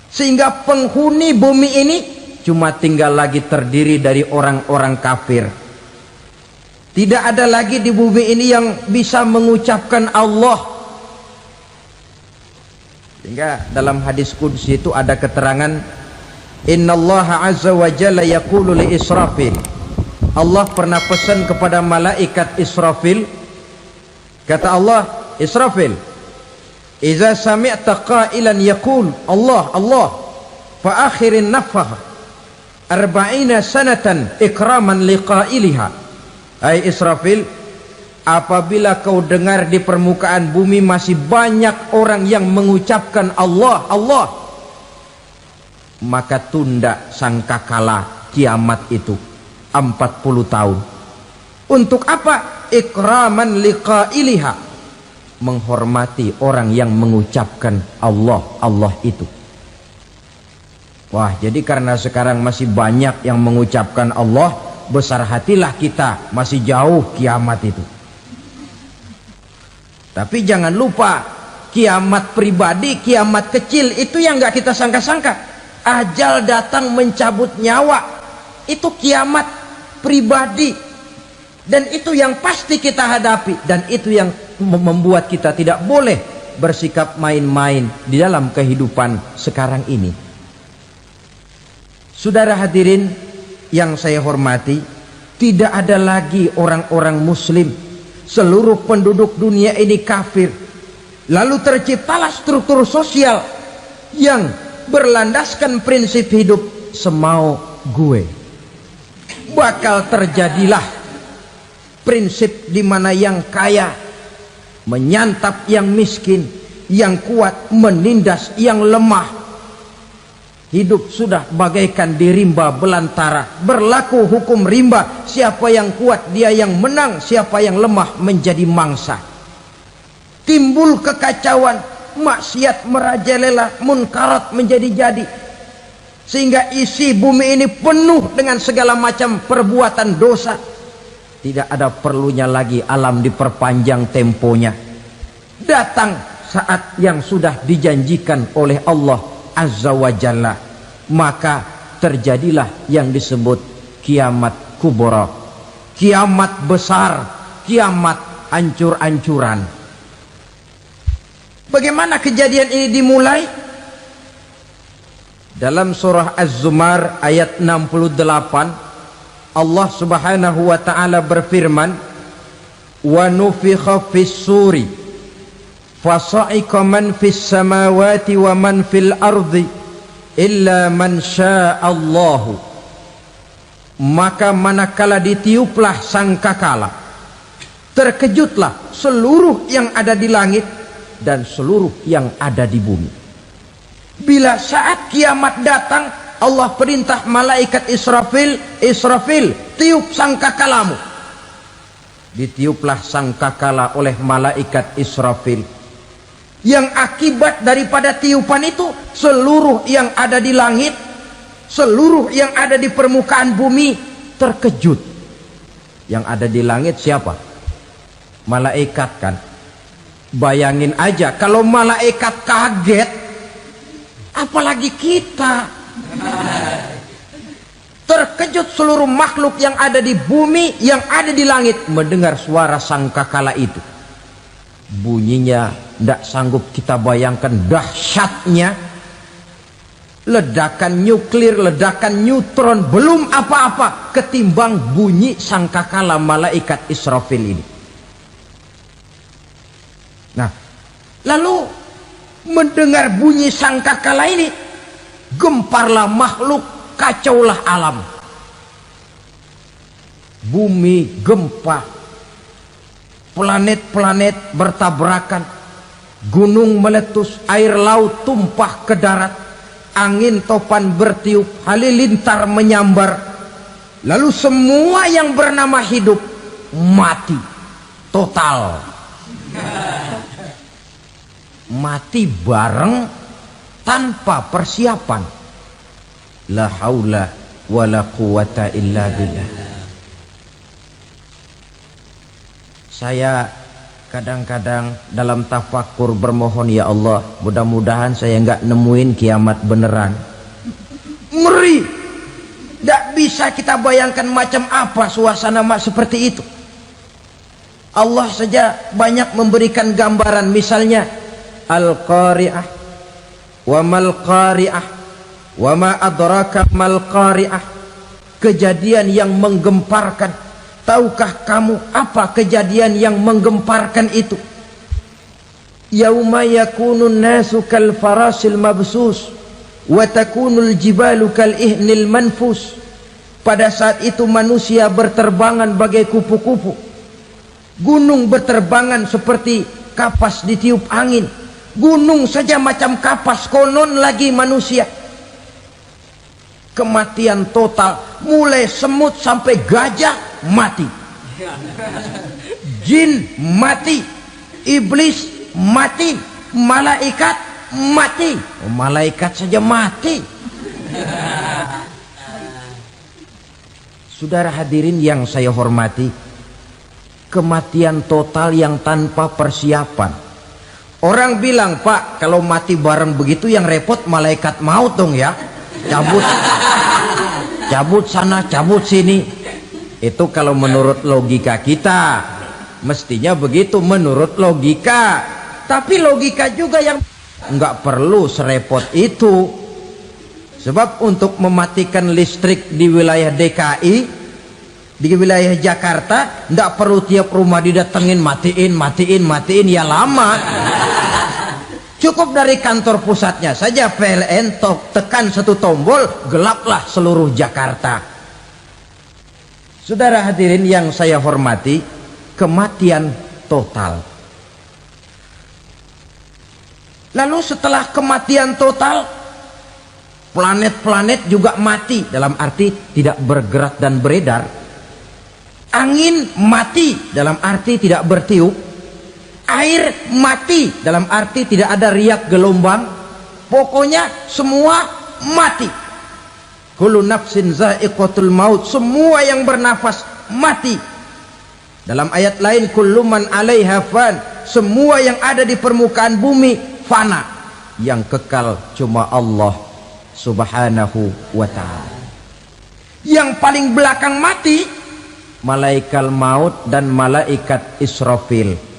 sehingga penghuni bumi ini cuma tinggal lagi terdiri dari orang-orang kafir. Tidak ada lagi di bumi ini yang bisa mengucapkan Allah. Sehingga dalam hadis qudsi itu ada keterangan, innallaha azza wa jalla yaqulu li Israfil. Allah pernah pesan kepada malaikat Israfil, kata Allah, Israfil, idza sami'ta qailan yaqul Allah Allah fa akhirin nafakh 40 sanatan ikraman liqailiha. Hai Israfil, apabila kau dengar di permukaan bumi masih banyak orang yang mengucapkan Allah Allah, maka tunda sangkakala kiamat itu 40 tahun. Untuk apa? Ikraman liqailiha, menghormati orang yang mengucapkan Allah Allah itu. Wah, jadi karena sekarang masih banyak yang mengucapkan Allah, besar hatilah kita, masih jauh kiamat itu. Tapi jangan lupa, kiamat pribadi, kiamat kecil itu yang nggak kita sangka-sangka. Ajal datang mencabut nyawa, itu kiamat pribadi, dan itu yang pasti kita hadapi, dan itu yang membuat kita tidak boleh bersikap main-main di dalam kehidupan sekarang ini. Saudara hadirin yang saya hormati, tidak ada lagi orang-orang muslim. Seluruh penduduk dunia ini kafir. Lalu terciptalah struktur sosial yang berlandaskan prinsip hidup semau gue. Bakal terjadilah prinsip di mana yang kaya menyantap yang miskin, yang kuat menindas yang lemah. Hidup sudah bagaikan di rimba belantara, berlaku hukum rimba, siapa yang kuat dia yang menang, siapa yang lemah menjadi mangsa. Timbul kekacauan, maksiat merajalela, munkarat menjadi-jadi, sehingga isi bumi ini penuh dengan segala macam perbuatan dosa. Tidak ada perlunya lagi alam diperpanjang temponya. Datang saat yang sudah dijanjikan oleh Allah Azza wa Jalla, maka terjadilah yang disebut kiamat kubra, kiamat besar, kiamat ancur-ancuran. Bagaimana kejadian ini dimulai? Dalam surah Az-Zumar ayat 68, Allah Subhanahu wa taala berfirman, wa nufikha fis suri fasa'iqa man fis samawati wa man fil ardi illa man sya'allahu. Maka manakala ditiuplah sangkakala, terkejutlah seluruh yang ada di langit dan seluruh yang ada di bumi. Bila saat kiamat datang, Allah perintah malaikat Israfil, Israfil, tiup sangkakalamu. Ditiuplah sangkakala oleh malaikat Israfil. Yang akibat daripada tiupan itu, seluruh yang ada di langit, seluruh yang ada di permukaan bumi terkejut. Yang ada di langit siapa? Malaikat kan. Bayangin aja kalau malaikat kaget, apalagi kita. Terkejut terkejut seluruh makhluk yang ada di bumi, yang ada di langit mendengar suara sangkakala itu. Bunyinya tidak sanggup kita bayangkan dahsyatnya. Ledakan nuklir, ledakan neutron, belum apa-apa ketimbang bunyi sangkakala malaikat Israfil ini. Nah, lalu mendengar bunyi sangkakala ini, gemparlah makhluk, kacaulah alam. Bumi gempa, planet-planet bertabrakan, gunung meletus, air laut tumpah ke darat, angin topan bertiup, halilintar menyambar. Lalu semua yang bernama hidup mati total. Mati bareng tanpa persiapan. La haula wala quwata illa billah. Saya kadang-kadang dalam tafakur bermohon, ya Allah, mudah-mudahan saya nggak nemuin kiamat beneran. Ngeri. Tidak bisa kita bayangkan macam apa suasana seperti itu. Allah saja banyak memberikan gambaran, misalnya Al-Qari'ah, wa mal qari'ah, wa ma adraka mal qari'ah. Kejadian yang menggemparkan. Tahukah kamu apa kejadian yang menggemparkan itu? Yauma yakunun nasu kal farasil mabsus wa takunul jibalu kal ihnil manfus. Pada saat itu manusia berterbangan bagai kupu-kupu. Gunung berterbangan seperti kapas ditiup angin. Gunung saja macam kapas, konon lagi manusia. Kematian total, mulai semut sampai gajah mati, jin mati, iblis mati, malaikat mati. Malaikat saja mati. Saudara hadirin yang saya hormati, kematian total yang tanpa persiapan. Orang bilang, Pak, kalau mati bareng begitu yang repot malaikat maut dong ya. Cabut sana, cabut sini. Itu kalau menurut logika kita, mestinya begitu menurut logika. Tapi logika juga yang nggak perlu serepot itu. Sebab untuk mematikan listrik di wilayah DKI, di wilayah Jakarta, nggak perlu tiap rumah didatengin, matiin, ya lama. Cukup dari kantor pusatnya saja PLN, tekan satu tombol, gelaplah seluruh Jakarta. Saudara hadirin yang saya hormati, kematian total. Lalu setelah kematian total, planet-planet juga mati, dalam arti tidak bergerak dan beredar. Angin mati, dalam arti tidak bertiup. Air mati, dalam arti tidak ada riak gelombang. Pokoknya semua mati. Kullu nafsin za'iqatul maut, semua yang bernafas mati. Dalam ayat lain, kullu man 'alaiha fan, semua yang ada di permukaan bumi fana. Yang kekal cuma Allah Subhanahu wa ta'ala. Yang paling belakang mati malaikat maut dan malaikat Israfil.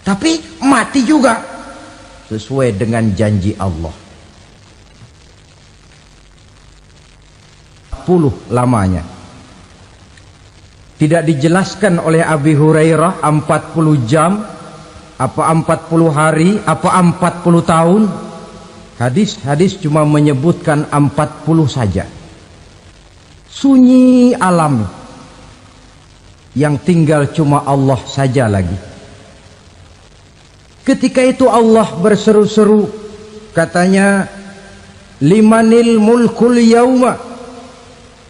Tapi mati juga sesuai dengan janji Allah. 10 lamanya. Tidak dijelaskan oleh Abi Hurairah 40 jam, apa 40 hari, apa 40 tahun. Hadis-hadis cuma menyebutkan 40 saja. Sunyi alam. Yang tinggal cuma Allah saja lagi. Ketika itu Allah berseru-seru, katanya, limanil mulkul yauma.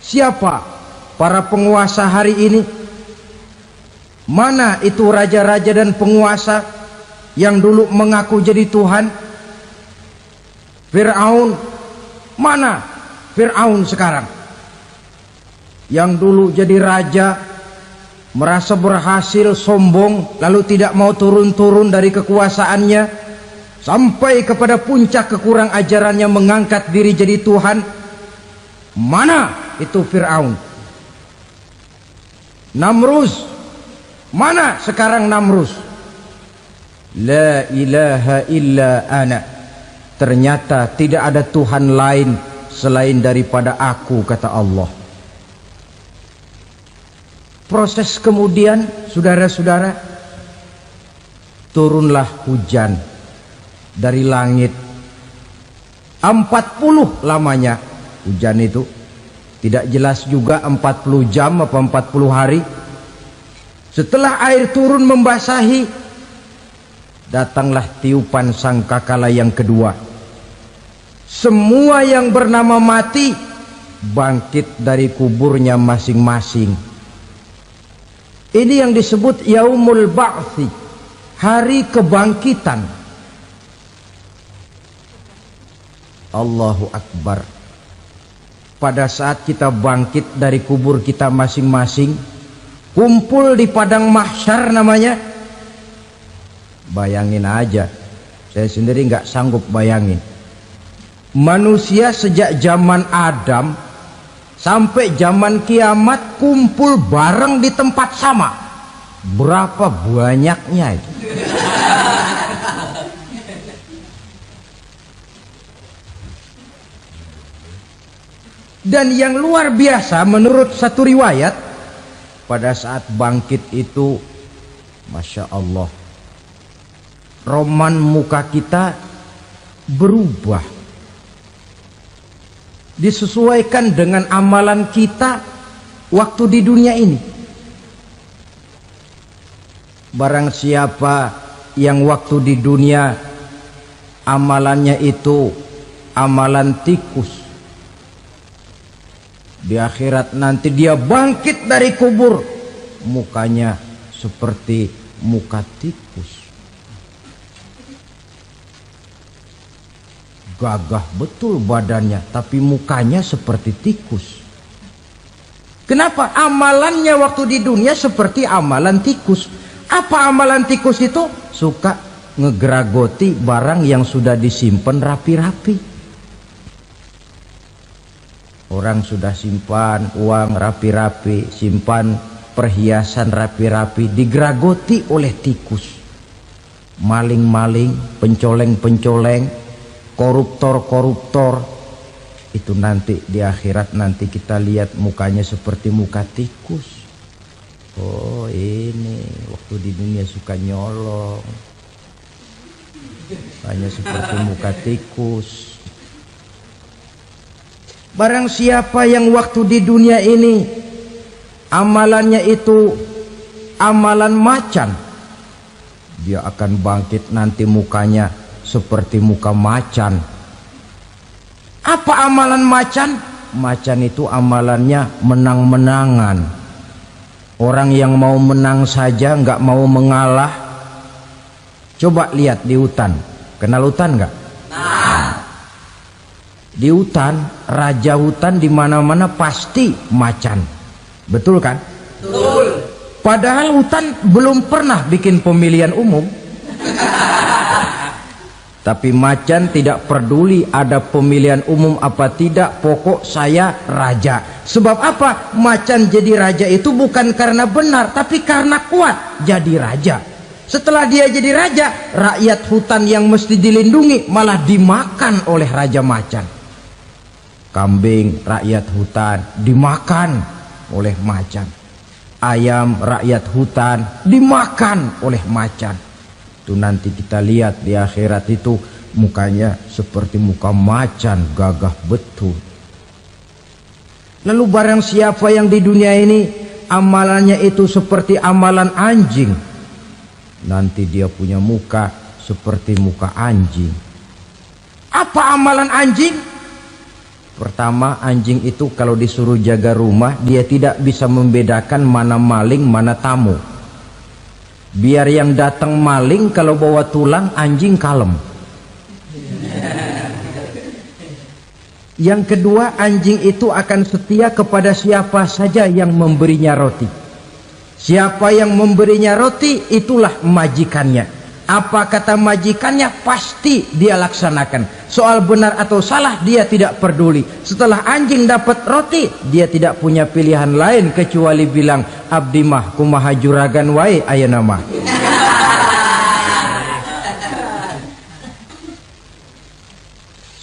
Siapa para penguasa hari ini? Mana itu raja-raja dan penguasa yang dulu mengaku jadi Tuhan? Fir'aun. Mana Fir'aun sekarang? Yang dulu jadi raja, merasa berhasil, sombong, lalu tidak mau turun-turun dari kekuasaannya, sampai kepada puncak kekurang ajarannya, mengangkat diri jadi Tuhan. Mana itu Fir'aun? Namrus. Mana sekarang Namrus? La ilaha illa ana. Ternyata tidak ada Tuhan lain selain daripada aku, kata Allah. Proses kemudian, saudara-saudara, turunlah hujan dari langit. 40 lamanya hujan itu. Tidak jelas juga 40 jam apa 40 hari. Setelah air turun membasahi, datanglah tiupan sangkakala yang kedua. Semua yang bernama mati bangkit dari kuburnya masing-masing. Ini yang disebut Yaumul Ba'thi, hari kebangkitan. Allahu Akbar. Pada saat kita bangkit dari kubur kita masing-masing, kumpul di padang mahsyar namanya. Bayangin aja, saya sendiri nggak sanggup bayangin. Manusia sejak zaman Adam sampai zaman kiamat kumpul bareng di tempat sama. Berapa banyaknya itu? Dan yang luar biasa menurut satu riwayat, pada saat bangkit itu, Masya Allah, roman muka kita berubah, disesuaikan dengan amalan kita waktu di dunia ini. Barang siapa yang waktu di dunia amalannya itu amalan tikus, di akhirat nanti dia bangkit dari kubur, mukanya seperti muka tikus. Gagah betul badannya, tapi mukanya seperti tikus. Kenapa? Amalannya waktu di dunia seperti amalan tikus. Apa amalan tikus itu? Suka ngegeragoti barang yang sudah disimpan rapi-rapi. Orang sudah simpan uang rapi-rapi, simpan perhiasan rapi-rapi, digeragoti oleh tikus. Maling-maling, pencoleng-pencoleng, koruptor-koruptor. Itu nanti di akhirat nanti kita lihat mukanya seperti muka tikus. Oh, ini waktu di dunia suka nyolong, hanya seperti muka tikus. Barang siapa yang waktu di dunia ini amalannya itu amalan macan, dia akan bangkit nanti mukanya seperti muka macan. Apa amalan macan? Macan itu amalannya menang-menangan. Orang yang mau menang saja nggak mau mengalah. Coba lihat di hutan. Kenal hutan nggak? Di hutan, raja hutan di mana-mana pasti macan. Betul kan? Betul. Padahal hutan belum pernah bikin pemilihan umum. Tapi macan tidak peduli ada pemilihan umum apa tidak, pokok saya raja. Sebab apa? Macan jadi raja itu bukan karena benar, tapi karena kuat jadi raja. Setelah dia jadi raja, rakyat hutan yang mesti dilindungi malah dimakan oleh raja macan. Kambing rakyat hutan dimakan oleh macan. Ayam rakyat hutan dimakan oleh macan. Itu nanti kita lihat di akhirat itu mukanya seperti muka macan, gagah betul. Lalu barang siapa yang di dunia ini amalannya itu seperti amalan anjing, nanti dia punya muka seperti muka anjing. Apa amalan anjing? Pertama, anjing itu kalau disuruh jaga rumah, dia tidak bisa membedakan mana maling, mana tamu. Biar yang datang maling, kalau bawa tulang, anjing kalem. Yang kedua, anjing itu akan setia kepada siapa saja yang memberinya roti. Siapa yang memberinya roti, itulah majikannya. Apa kata majikannya pasti dia laksanakan. Soal benar atau salah dia tidak peduli. Setelah anjing dapat roti, dia tidak punya pilihan lain kecuali bilang, abdi mah kumaha juragan wae ayeuna mah.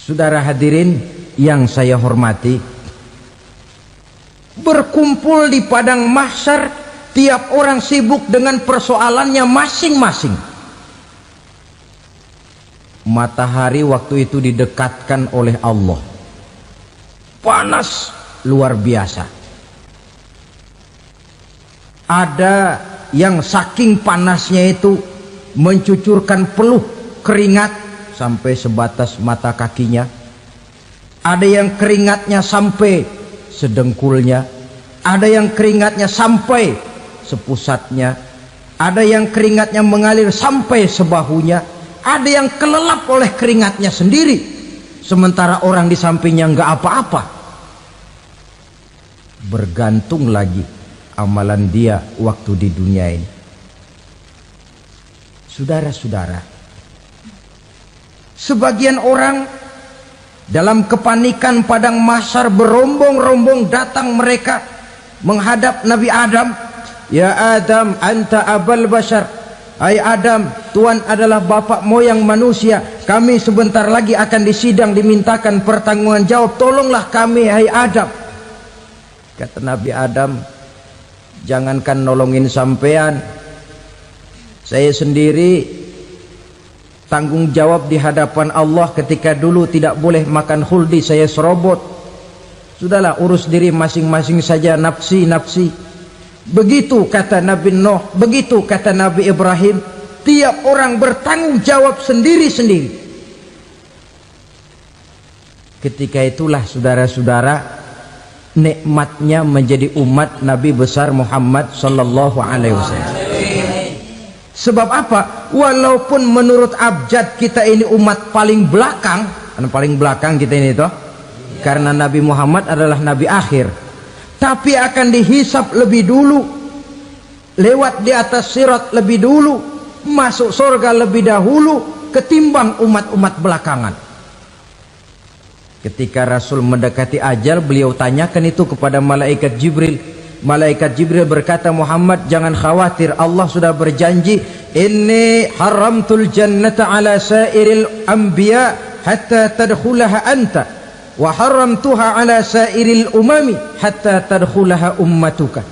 Saudara hadirin yang saya hormati, berkumpul di padang mahsyar, tiap orang sibuk dengan persoalannya masing-masing. Matahari waktu itu didekatkan oleh Allah, panas luar biasa. Ada yang saking panasnya itu mencucurkan peluh keringat sampai sebatas mata kakinya. Ada yang keringatnya sampai sedengkulnya, ada yang keringatnya sampai sepusatnya, ada yang keringatnya mengalir sampai sebahunya, ada yang kelelap oleh keringatnya sendiri, sementara orang di sampingnya nggak apa-apa. Bergantung lagi amalan dia waktu di dunia ini. Saudara-saudara, sebagian orang dalam kepanikan padang mahsyar berombong-rombong datang mereka menghadap Nabi Adam. Ya Adam, anta abal bashar. Hai Adam, Tuhan adalah bapak moyang manusia. Kami sebentar lagi akan disidang, dimintakan pertanggungan jawab. Tolonglah kami, hai Adam. Kata Nabi Adam, jangankan nolongin sampean, saya sendiri tanggung jawab di hadapan Allah ketika dulu tidak boleh makan khuldi, saya serobot. Sudahlah, urus diri masing-masing saja, nafsi. Begitu kata Nabi Nuh, begitu kata Nabi Ibrahim. Tiap orang bertanggung jawab sendiri-sendiri. Ketika itulah saudara-saudara, nikmatnya menjadi umat Nabi besar Muhammad sallallahu alaihi wasallam. Sebab apa? Walaupun menurut abjad kita ini umat paling belakang, paling belakang kita ini toh, karena Nabi Muhammad adalah Nabi akhir, tapi akan dihisap lebih dulu, lewat di atas sirat lebih dulu, masuk surga lebih dahulu ketimbang umat-umat belakangan. Ketika Rasul mendekati ajal, beliau tanyakan itu kepada malaikat Jibril. Malaikat Jibril berkata, Muhammad jangan khawatir, Allah sudah berjanji, inni haramtul jannata ala sairil anbiya hatta tadkhulaha anta, wa haramtuha ala sairil umami hatta tadkhulaha ummatuka.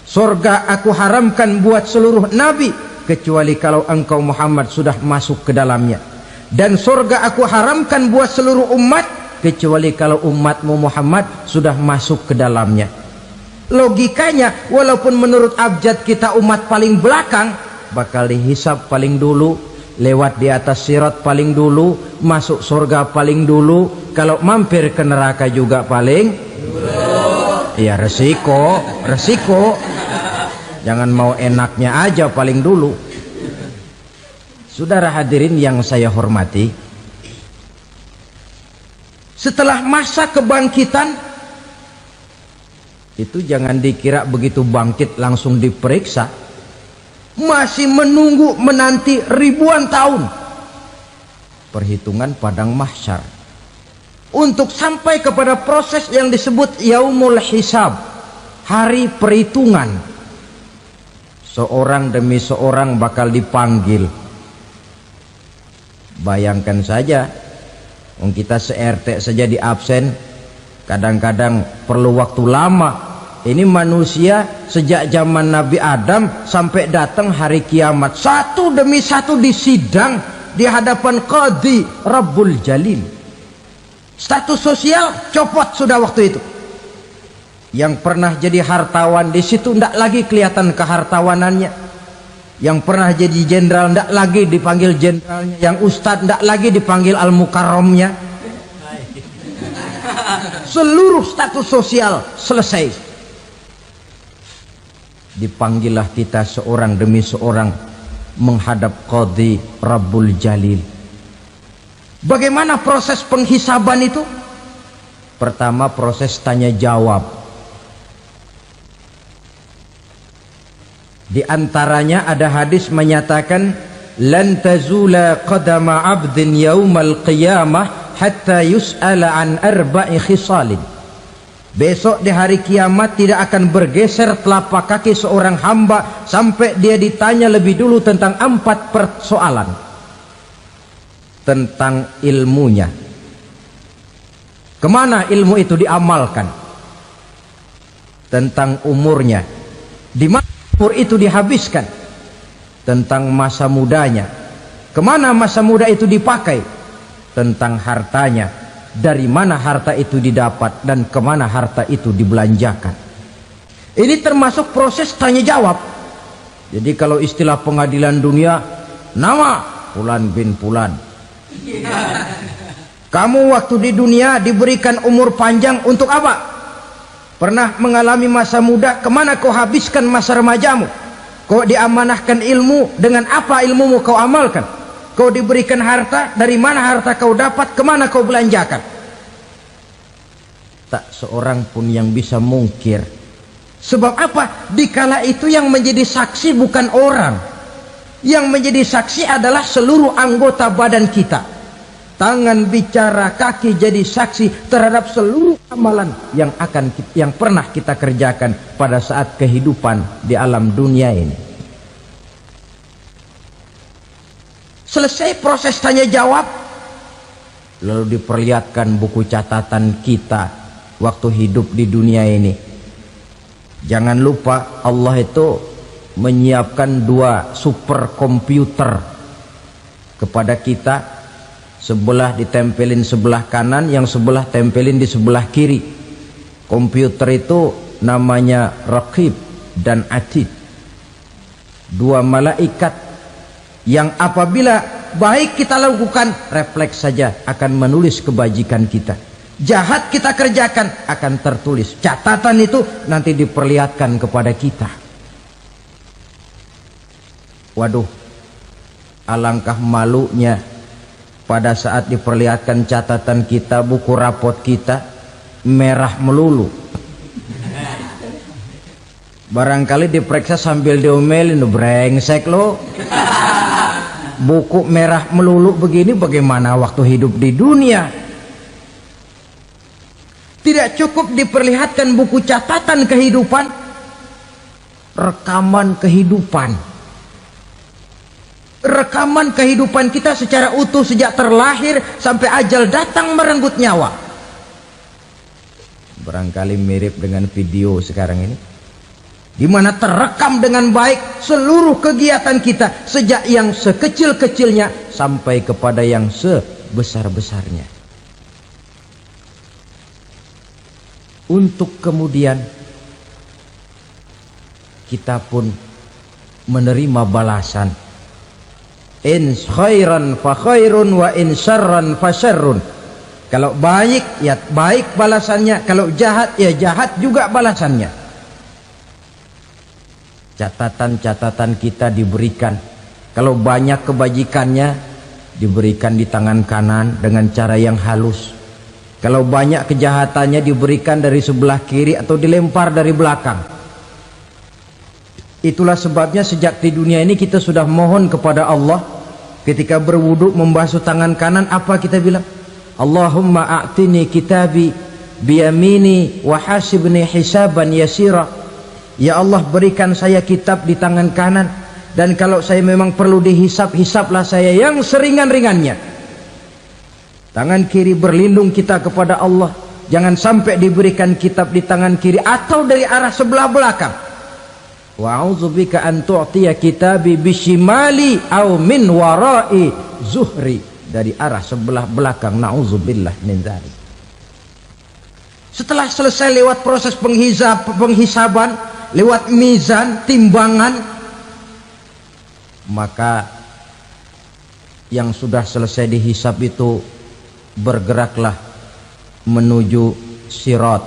Surga aku haramkan buat seluruh nabi kecuali kalau engkau Muhammad sudah masuk ke dalamnya, dan surga aku haramkan buat seluruh umat kecuali kalau umatmu Muhammad sudah masuk ke dalamnya. Logikanya, walaupun menurut abjad kita umat paling belakang, bakal dihisap paling dulu, lewat di atas sirat paling dulu, masuk surga paling dulu, kalau mampir ke neraka juga paling dulu. Ya resiko. Jangan mau enaknya aja paling dulu. Saudara hadirin yang saya hormati, setelah masa kebangkitan itu jangan dikira begitu bangkit langsung diperiksa. Masih menunggu menanti ribuan tahun perhitungan padang mahsyar untuk sampai kepada proses yang disebut yaumul hisab, hari perhitungan. Seorang demi seorang bakal dipanggil. Bayangkan saja, kita se-RT saja di absen, kadang-kadang perlu waktu lama. Ini manusia sejak zaman Nabi Adam sampai datang hari kiamat, satu demi satu disidang di hadapan Qadhi Rabbul Jalil. Status sosial copot sudah waktu itu. Yang pernah jadi hartawan di situ tidak lagi kelihatan kehartawanannya. Yang pernah jadi jenderal tidak lagi dipanggil jenderalnya. Yang ustadz tidak lagi dipanggil al-mukarramnya. Seluruh status sosial selesai. Dipanggillah kita seorang demi seorang menghadap Qadhi Rabbul Jalil. Bagaimana proses penghisaban itu? Pertama, proses tanya jawab. Di antaranya ada hadis menyatakan lan tazula qadama 'abdin yaumal qiyamah hatta yus'ala an arba'i khisalin. Besok di hari kiamat tidak akan bergeser telapak kaki seorang hamba sampai dia ditanya lebih dulu tentang 4 persoalan. Tentang ilmunya, kemana ilmu itu diamalkan. Tentang umurnya, di mana umur itu dihabiskan. Tentang masa mudanya, kemana masa muda itu dipakai. Tentang hartanya, dari mana harta itu didapat dan kemana harta itu dibelanjakan. Ini termasuk proses tanya jawab. Jadi kalau istilah pengadilan dunia, nama Fulan bin Fulan. Kamu waktu di dunia diberikan umur panjang untuk apa? Pernah mengalami masa muda, kemana kau habiskan masa remajamu? Kau diamanahkan ilmu, dengan apa ilmumu kau amalkan? Kau diberikan harta, dari mana harta kau dapat, kemana kau belanjakan? Tak seorang pun yang bisa mungkir. Sebab apa? Dikala itu yang menjadi saksi bukan orang. Yang menjadi saksi adalah seluruh anggota badan kita. Tangan bicara, kaki jadi saksi terhadap seluruh amalan yang pernah kita kerjakan pada saat kehidupan di alam dunia ini. Selesai proses tanya jawab, lalu diperlihatkan buku catatan kita waktu hidup di dunia ini. Jangan lupa Allah itu menyiapkan 2 superkomputer kepada kita. Sebelah ditempelin sebelah kanan, yang sebelah tempelin di sebelah kiri. Komputer itu namanya Raqib dan Atid. 2 malaikat yang apabila baik kita lakukan, refleks saja akan menulis kebajikan kita. Jahat kita kerjakan akan tertulis. Catatan itu nanti diperlihatkan kepada kita. Waduh, alangkah malunya pada saat diperlihatkan catatan kita, buku rapot kita merah melulu. Barangkali diperiksa sambil diomelin, brengsek lo. Buku merah melulu begini, bagaimana waktu hidup di dunia? Tidak cukup diperlihatkan buku catatan kehidupan, rekaman kehidupan. Rekaman kehidupan kita secara utuh sejak terlahir sampai ajal datang merenggut nyawa. Barangkali mirip dengan video sekarang ini, di mana terekam dengan baik seluruh kegiatan kita sejak yang sekecil-kecilnya sampai kepada yang sebesar-besarnya. Untuk kemudian kita pun menerima balasan. In khairan fa khairun wa in syarran fa syarrun. Kalau baik ya baik balasannya, kalau jahat ya jahat juga balasannya. Catatan-catatan kita diberikan. Kalau banyak kebajikannya diberikan di tangan kanan dengan cara yang halus. Kalau banyak kejahatannya diberikan dari sebelah kiri atau dilempar dari belakang. Itulah sebabnya sejak di dunia ini kita sudah mohon kepada Allah. Ketika berwudu membasuh tangan kanan, apa kita bilang? Allahumma a'tini kitabi biyamini wa hasibni hisaban yasira. Ya Allah, berikan saya kitab di tangan kanan, dan kalau saya memang perlu dihisap, hisaplah saya yang seringan-ringannya. Tangan kiri berlindung kita kepada Allah, jangan sampai diberikan kitab di tangan kiri atau dari arah sebelah belakang. Wa a'udzubika an tu'tiya kitabi bishimali aw min wara'i zuhri, dari arah sebelah belakang. Na'udzubillah min dzalik. Setelah selesai lewat proses penghisaban, lewat mizan, timbangan, maka yang sudah selesai dihisab itu bergeraklah menuju sirat,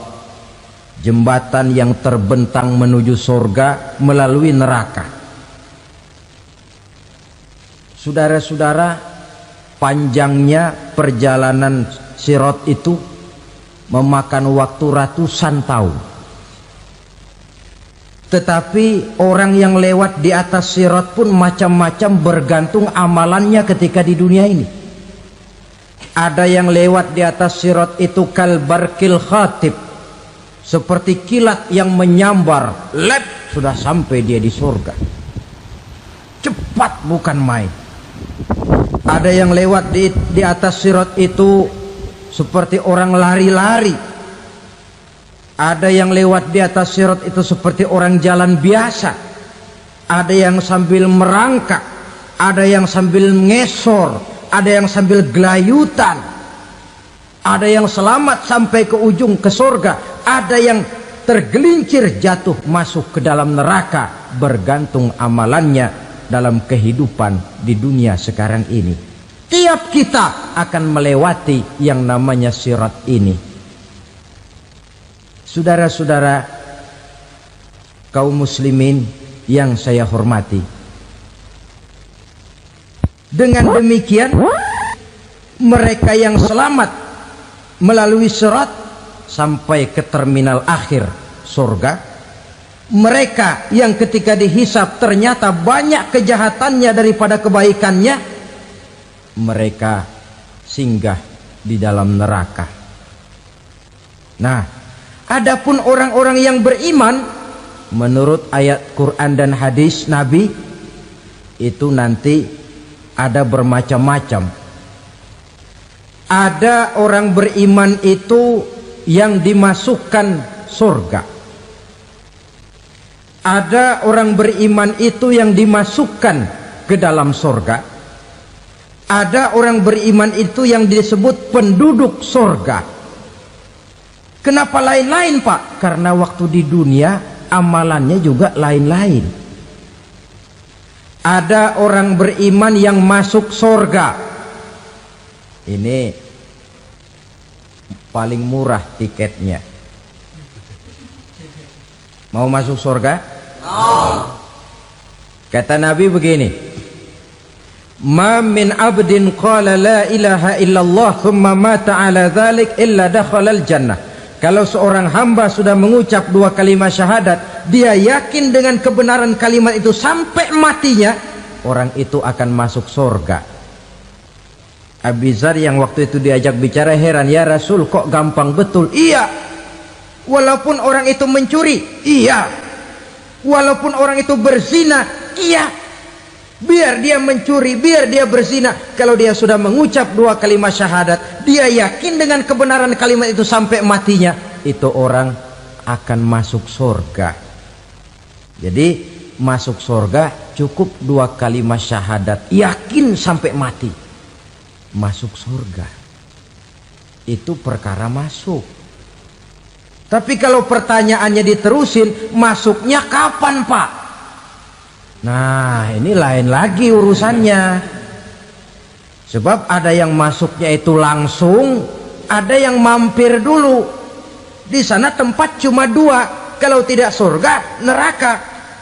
jembatan yang terbentang menuju surga melalui neraka. Saudara-saudara, panjangnya perjalanan sirat itu memakan waktu ratusan tahun. Tetapi orang yang lewat di atas sirat pun macam-macam, bergantung amalannya ketika di dunia ini. Ada yang lewat di atas sirat itu kal barkil khatib, seperti kilat yang menyambar, lep, sudah sampai dia di surga. Cepat bukan main. Ada yang lewat di atas sirat itu seperti orang lari-lari. Ada yang lewat di atas sirat itu seperti orang jalan biasa. Ada yang sambil merangkak, ada yang sambil ngesor, ada yang sambil gelayutan, ada yang selamat sampai ke ujung ke surga, ada yang tergelincir jatuh masuk ke dalam neraka, bergantung amalannya dalam kehidupan di dunia sekarang ini. Tiap kita akan melewati yang namanya sirat ini. Saudara-saudara kaum muslimin yang saya hormati, dengan demikian mereka yang selamat melalui sirat sampai ke terminal akhir surga, mereka yang ketika dihisab ternyata banyak kejahatannya daripada kebaikannya, mereka singgah di dalam neraka. Nah, adapun orang-orang yang beriman menurut ayat Quran dan hadis Nabi itu nanti ada bermacam-macam. Ada orang beriman itu yang dimasukkan surga. Ada orang beriman itu yang dimasukkan ke dalam surga. Ada orang beriman itu yang disebut penduduk surga. Kenapa lain-lain, Pak? Karena waktu di dunia amalannya juga lain-lain. Ada orang beriman yang masuk surga. Ini paling murah tiketnya. Mau masuk surga? Kata Nabi begini, ma min abdin qala la ilaha illallah thumma mata ala dhalik illa dakhalal jannah. Kalau seorang hamba sudah mengucap dua kalimat syahadat, dia yakin dengan kebenaran kalimat itu sampai matinya, orang itu akan masuk surga. Abi Dzar yang waktu itu diajak bicara heran, ya Rasul kok gampang betul? Iya. Walaupun orang itu mencuri, iya. Walaupun orang itu berzina, iya. Biar dia mencuri, biar dia berzina, kalau dia sudah mengucap dua kalimat syahadat, dia yakin dengan kebenaran kalimat itu sampai matinya, itu orang akan masuk surga. Jadi masuk surga cukup dua kalimat syahadat, yakin sampai mati, masuk surga. Itu perkara masuk. Tapi kalau pertanyaannya diterusin, masuknya kapan, Pak? Nah, ini lain lagi urusannya. Sebab ada yang masuknya itu langsung, ada yang mampir dulu. Di sana tempat cuma dua, kalau tidak surga, neraka.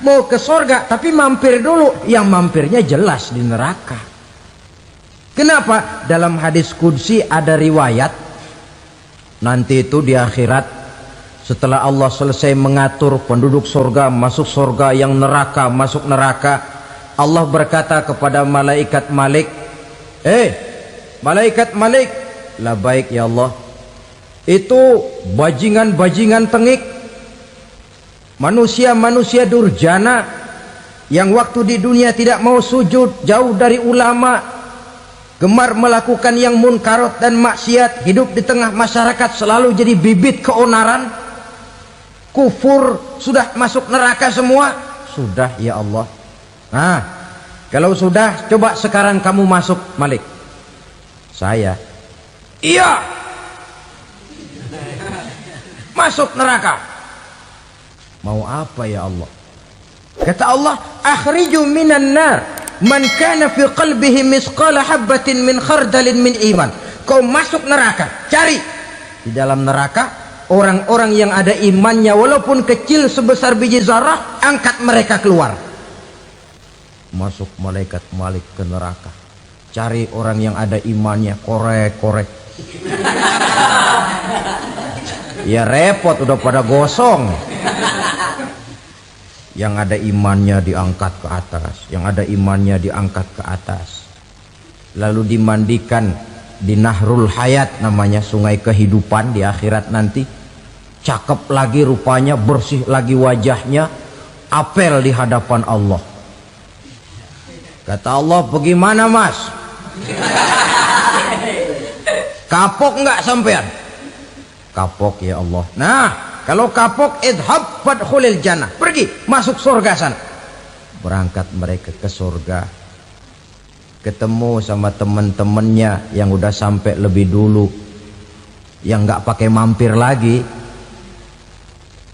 Mau ke surga tapi mampir dulu, yang mampirnya jelas di neraka. Kenapa? Dalam hadis qudsi ada riwayat, nanti itu di akhirat, setelah Allah selesai mengatur penduduk surga masuk surga, yang neraka masuk neraka, Allah berkata kepada malaikat Malik, malaikat Malik, labaik ya Allah. Itu bajingan-bajingan tengik, manusia-manusia durjana yang waktu di dunia tidak mau sujud, jauh dari ulama, gemar melakukan yang munkarat dan maksiat, hidup di tengah masyarakat selalu jadi bibit keonaran, kufur, sudah masuk neraka semua. Sudah ya Allah. Nah, kalau sudah, coba sekarang kamu masuk, Malik. Saya, iya, masuk neraka. Mau apa ya Allah? Kata Allah, akhriju minan nar man kana fi qalbihi misqala habatin min khardalin min iman. Kau masuk neraka, cari di dalam neraka orang-orang yang ada imannya walaupun kecil sebesar biji zarah, angkat mereka keluar. Masuk malaikat Malik ke neraka, cari orang yang ada imannya, korek-korek. Ya repot, udah pada gosong. Yang ada imannya diangkat ke atas, yang ada imannya diangkat ke atas. Lalu dimandikan di Nahrul Hayat, namanya sungai kehidupan di akhirat nanti. Cakep lagi rupanya, bersih lagi wajahnya, apel di hadapan Allah. Kata Allah, bagaimana mas? Kapok enggak sampean? Kapok ya Allah. Nah, kalau kapok, idhab fadkhulil jannah, pergi masuk surga sana. Berangkat mereka ke surga, ketemu sama teman-temannya yang udah sampai lebih dulu, yang nggak pakai mampir lagi.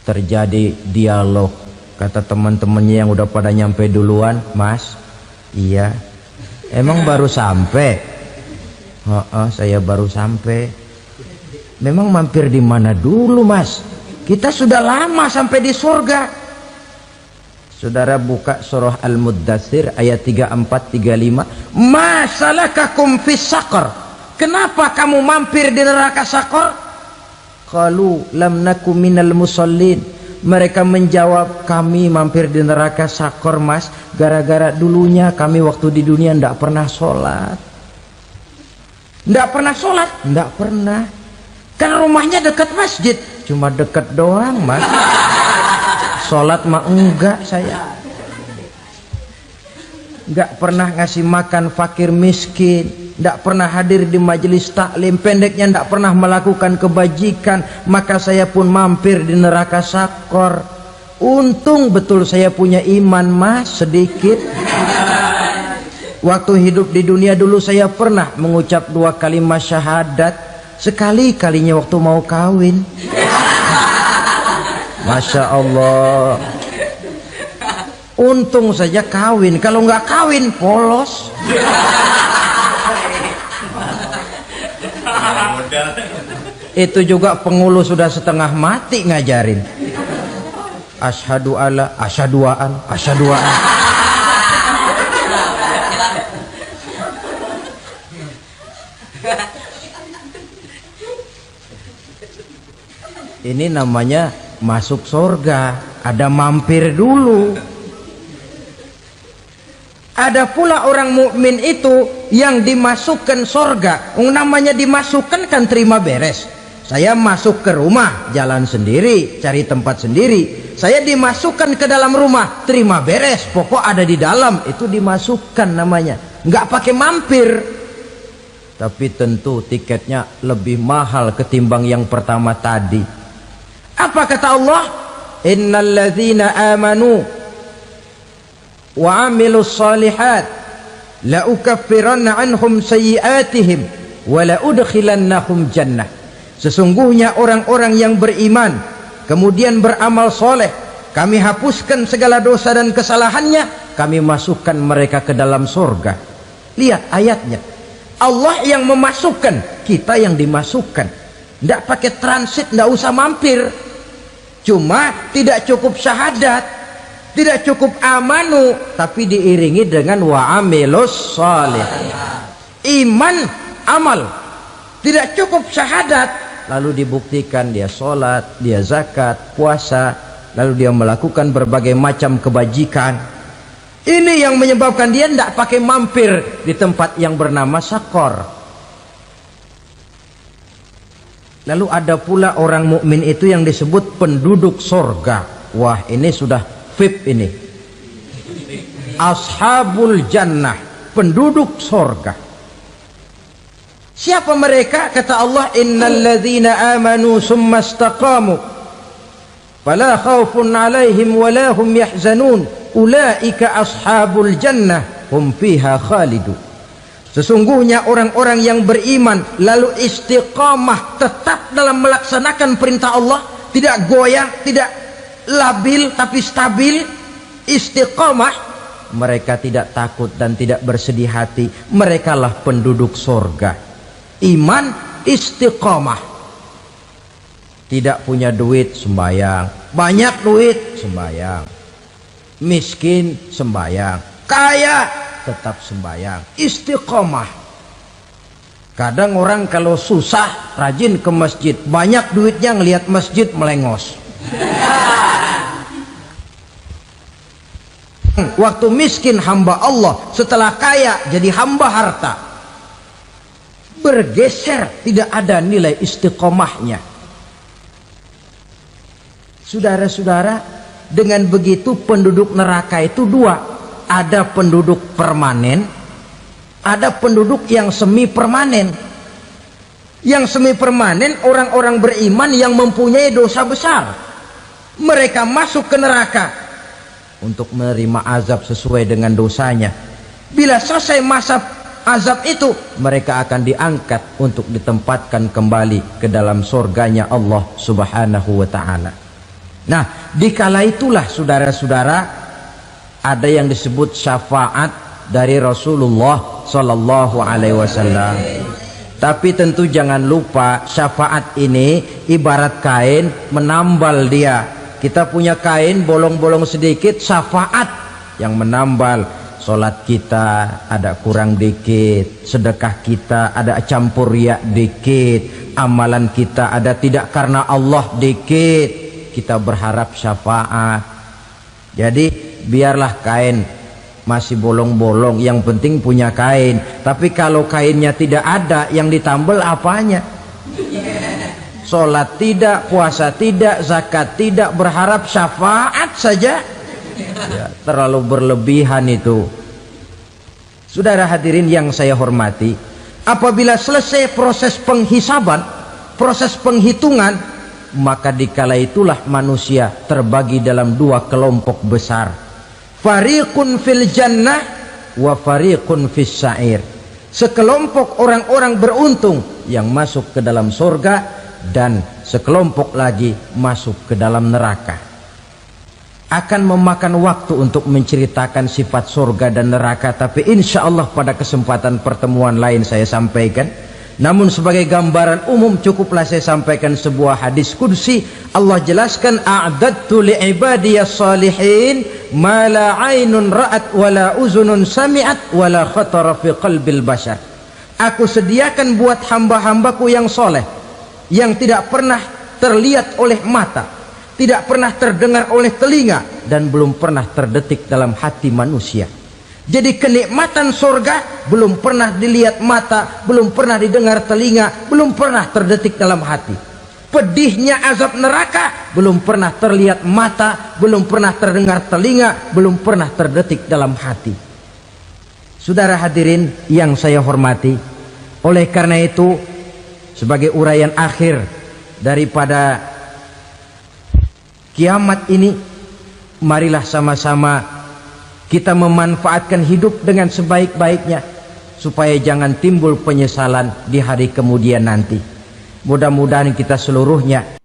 Terjadi dialog. Kata teman-temannya yang udah pada nyampe duluan, mas, iya, emang baru sampai? Saya baru sampai. Memang mampir di mana dulu mas? Kita sudah lama sampai di surga. Saudara buka surah Al-Muddatsir ayat 34-35. Ma salakakum fis saqar? Kenapa kamu mampir di neraka Saqar? Qalu lam naku minal musallin. Mereka menjawab, kami mampir di neraka Saqar mas, gara-gara dulunya kami waktu di dunia ndak pernah sholat. Ndak pernah sholat? Ndak pernah. Kan rumahnya dekat masjid. Cuma dekat doang mas, sholat mah enggak. Saya enggak pernah ngasih makan fakir miskin, enggak pernah hadir di majelis taklim, pendeknya enggak pernah melakukan kebajikan. Maka saya pun mampir di neraka Saqar. Untung betul saya punya iman mas, sedikit. Waktu hidup di dunia dulu saya pernah mengucap 2 kalimat syahadat, sekali-kalinya waktu mau kawin. Masya Allah. Untung saja kawin, kalau nggak kawin polos. Itu juga pengulu sudah setengah mati ngajarin. Asyhadu alla, asyaduaan, asyaduaan. Ini namanya masuk surga, ada mampir dulu. Ada pula orang mukmin itu yang dimasukkan surga. Namanya dimasukkan kan terima beres. Saya masuk ke rumah, jalan sendiri, cari tempat sendiri. Saya dimasukkan ke dalam rumah, terima beres, pokok ada di dalam, itu dimasukkan namanya. Nggak pakai mampir. Tapi tentu tiketnya lebih mahal ketimbang yang pertama tadi. Apa kata Allah? Innal ladzina amanu wa amilus solihat la ukaffiranna anhum sayyi'atihim wa la udkhilannahum jannah. Sesungguhnya orang-orang yang beriman kemudian beramal soleh, kami hapuskan segala dosa dan kesalahannya, kami masukkan mereka ke dalam surga. Lihat ayatnya, Allah yang memasukkan, kita yang dimasukkan. Tidak pakai transit, tidak usah mampir. Cuma tidak cukup syahadat, tidak cukup amanu, tapi diiringi dengan wa'amilus salih. Iman, amal. Tidak cukup syahadat, lalu dibuktikan dia sholat, dia zakat, puasa, lalu dia melakukan berbagai macam kebajikan. Ini yang menyebabkan dia tidak pakai mampir di tempat yang bernama Saqar. Lalu ada pula orang mukmin itu yang disebut penduduk surga. Wah, ini sudah VIP ini. Ashabul jannah, penduduk surga. Siapa mereka? Kata Allah, innal ladzina amanu summa istaqamu fala khaufun 'alaihim wala hum yahzanun ulaika ashabul jannah hum fiha khalidun. Sesungguhnya orang-orang yang beriman lalu istiqamah, tetap dalam melaksanakan perintah Allah, tidak goyah, tidak labil tapi stabil, istiqamah, mereka tidak takut dan tidak bersedih hati. Merekalah penduduk surga. Iman, istiqamah. Tidak punya duit, sembayang. Banyak duit, sembayang. Miskin, sembayang. Kaya, tetap sembahyang, istiqomah. Kadang orang kalau susah rajin ke masjid, banyak duitnya ngelihat masjid melengos. Waktu miskin hamba Allah, setelah kaya jadi hamba harta. Bergeser, tidak ada nilai istiqomahnya. Saudara-saudara, dengan begitu penduduk neraka itu dua. Ada penduduk permanen, ada penduduk yang semi permanen. Yang semi permanen orang-orang beriman yang mempunyai dosa besar. Mereka masuk ke neraka untuk menerima azab sesuai dengan dosanya. Bila selesai masa azab itu, mereka akan diangkat untuk ditempatkan kembali ke dalam surganya Allah Subhanahu wa ta'ala. Nah, dikala itulah saudara-saudara, ada yang disebut syafaat dari Rasulullah Sallallahu Alaihi Wasallam. Tapi tentu jangan lupa, syafaat ini ibarat kain menambal dia. Kita punya kain bolong-bolong sedikit, syafaat yang menambal. Solat kita ada kurang dikit, sedekah kita ada campur riak dikit, amalan kita ada tidak karena Allah dikit, kita berharap syafaat. Jadi biarlah kain masih bolong-bolong, yang penting punya kain. Tapi kalau kainnya tidak ada, yang ditambal apanya? Sholat tidak, puasa tidak, zakat tidak, berharap syafaat saja, ya, terlalu berlebihan itu. Saudara hadirin yang saya hormati, apabila selesai proses penghisaban, proses penghitungan, maka dikala itulah manusia terbagi dalam dua kelompok besar. Fariqun fil jannah wa fariqun fis sa'ir. Sekelompok orang-orang beruntung yang masuk ke dalam surga, dan sekelompok lagi masuk ke dalam neraka. Akan memakan waktu untuk menceritakan sifat surga dan neraka, tapi insya Allah pada kesempatan pertemuan lain saya sampaikan. Namun sebagai gambaran umum cukuplah saya sampaikan sebuah hadis qudsi. Allah jelaskan, a'dadtu li'ibadiyas salihin ma la 'ainun ra'at wa la uzunun sami'at wa la khatara fi qalbil bashar. Aku sediakan buat hamba-hambaku yang soleh, yang tidak pernah terlihat oleh mata, tidak pernah terdengar oleh telinga, dan belum pernah terdetik dalam hati manusia. Jadi kenikmatan surga belum pernah dilihat mata, belum pernah didengar telinga, belum pernah terdetik dalam hati. Pedihnya azab neraka belum pernah terlihat mata, belum pernah terdengar telinga, belum pernah terdetik dalam hati. Saudara hadirin yang saya hormati, oleh karena itu, sebagai uraian akhir daripada kiamat ini, marilah sama-sama kita memanfaatkan hidup dengan sebaik-baiknya, supaya jangan timbul penyesalan di hari kemudian nanti. Mudah-mudahan kita seluruhnya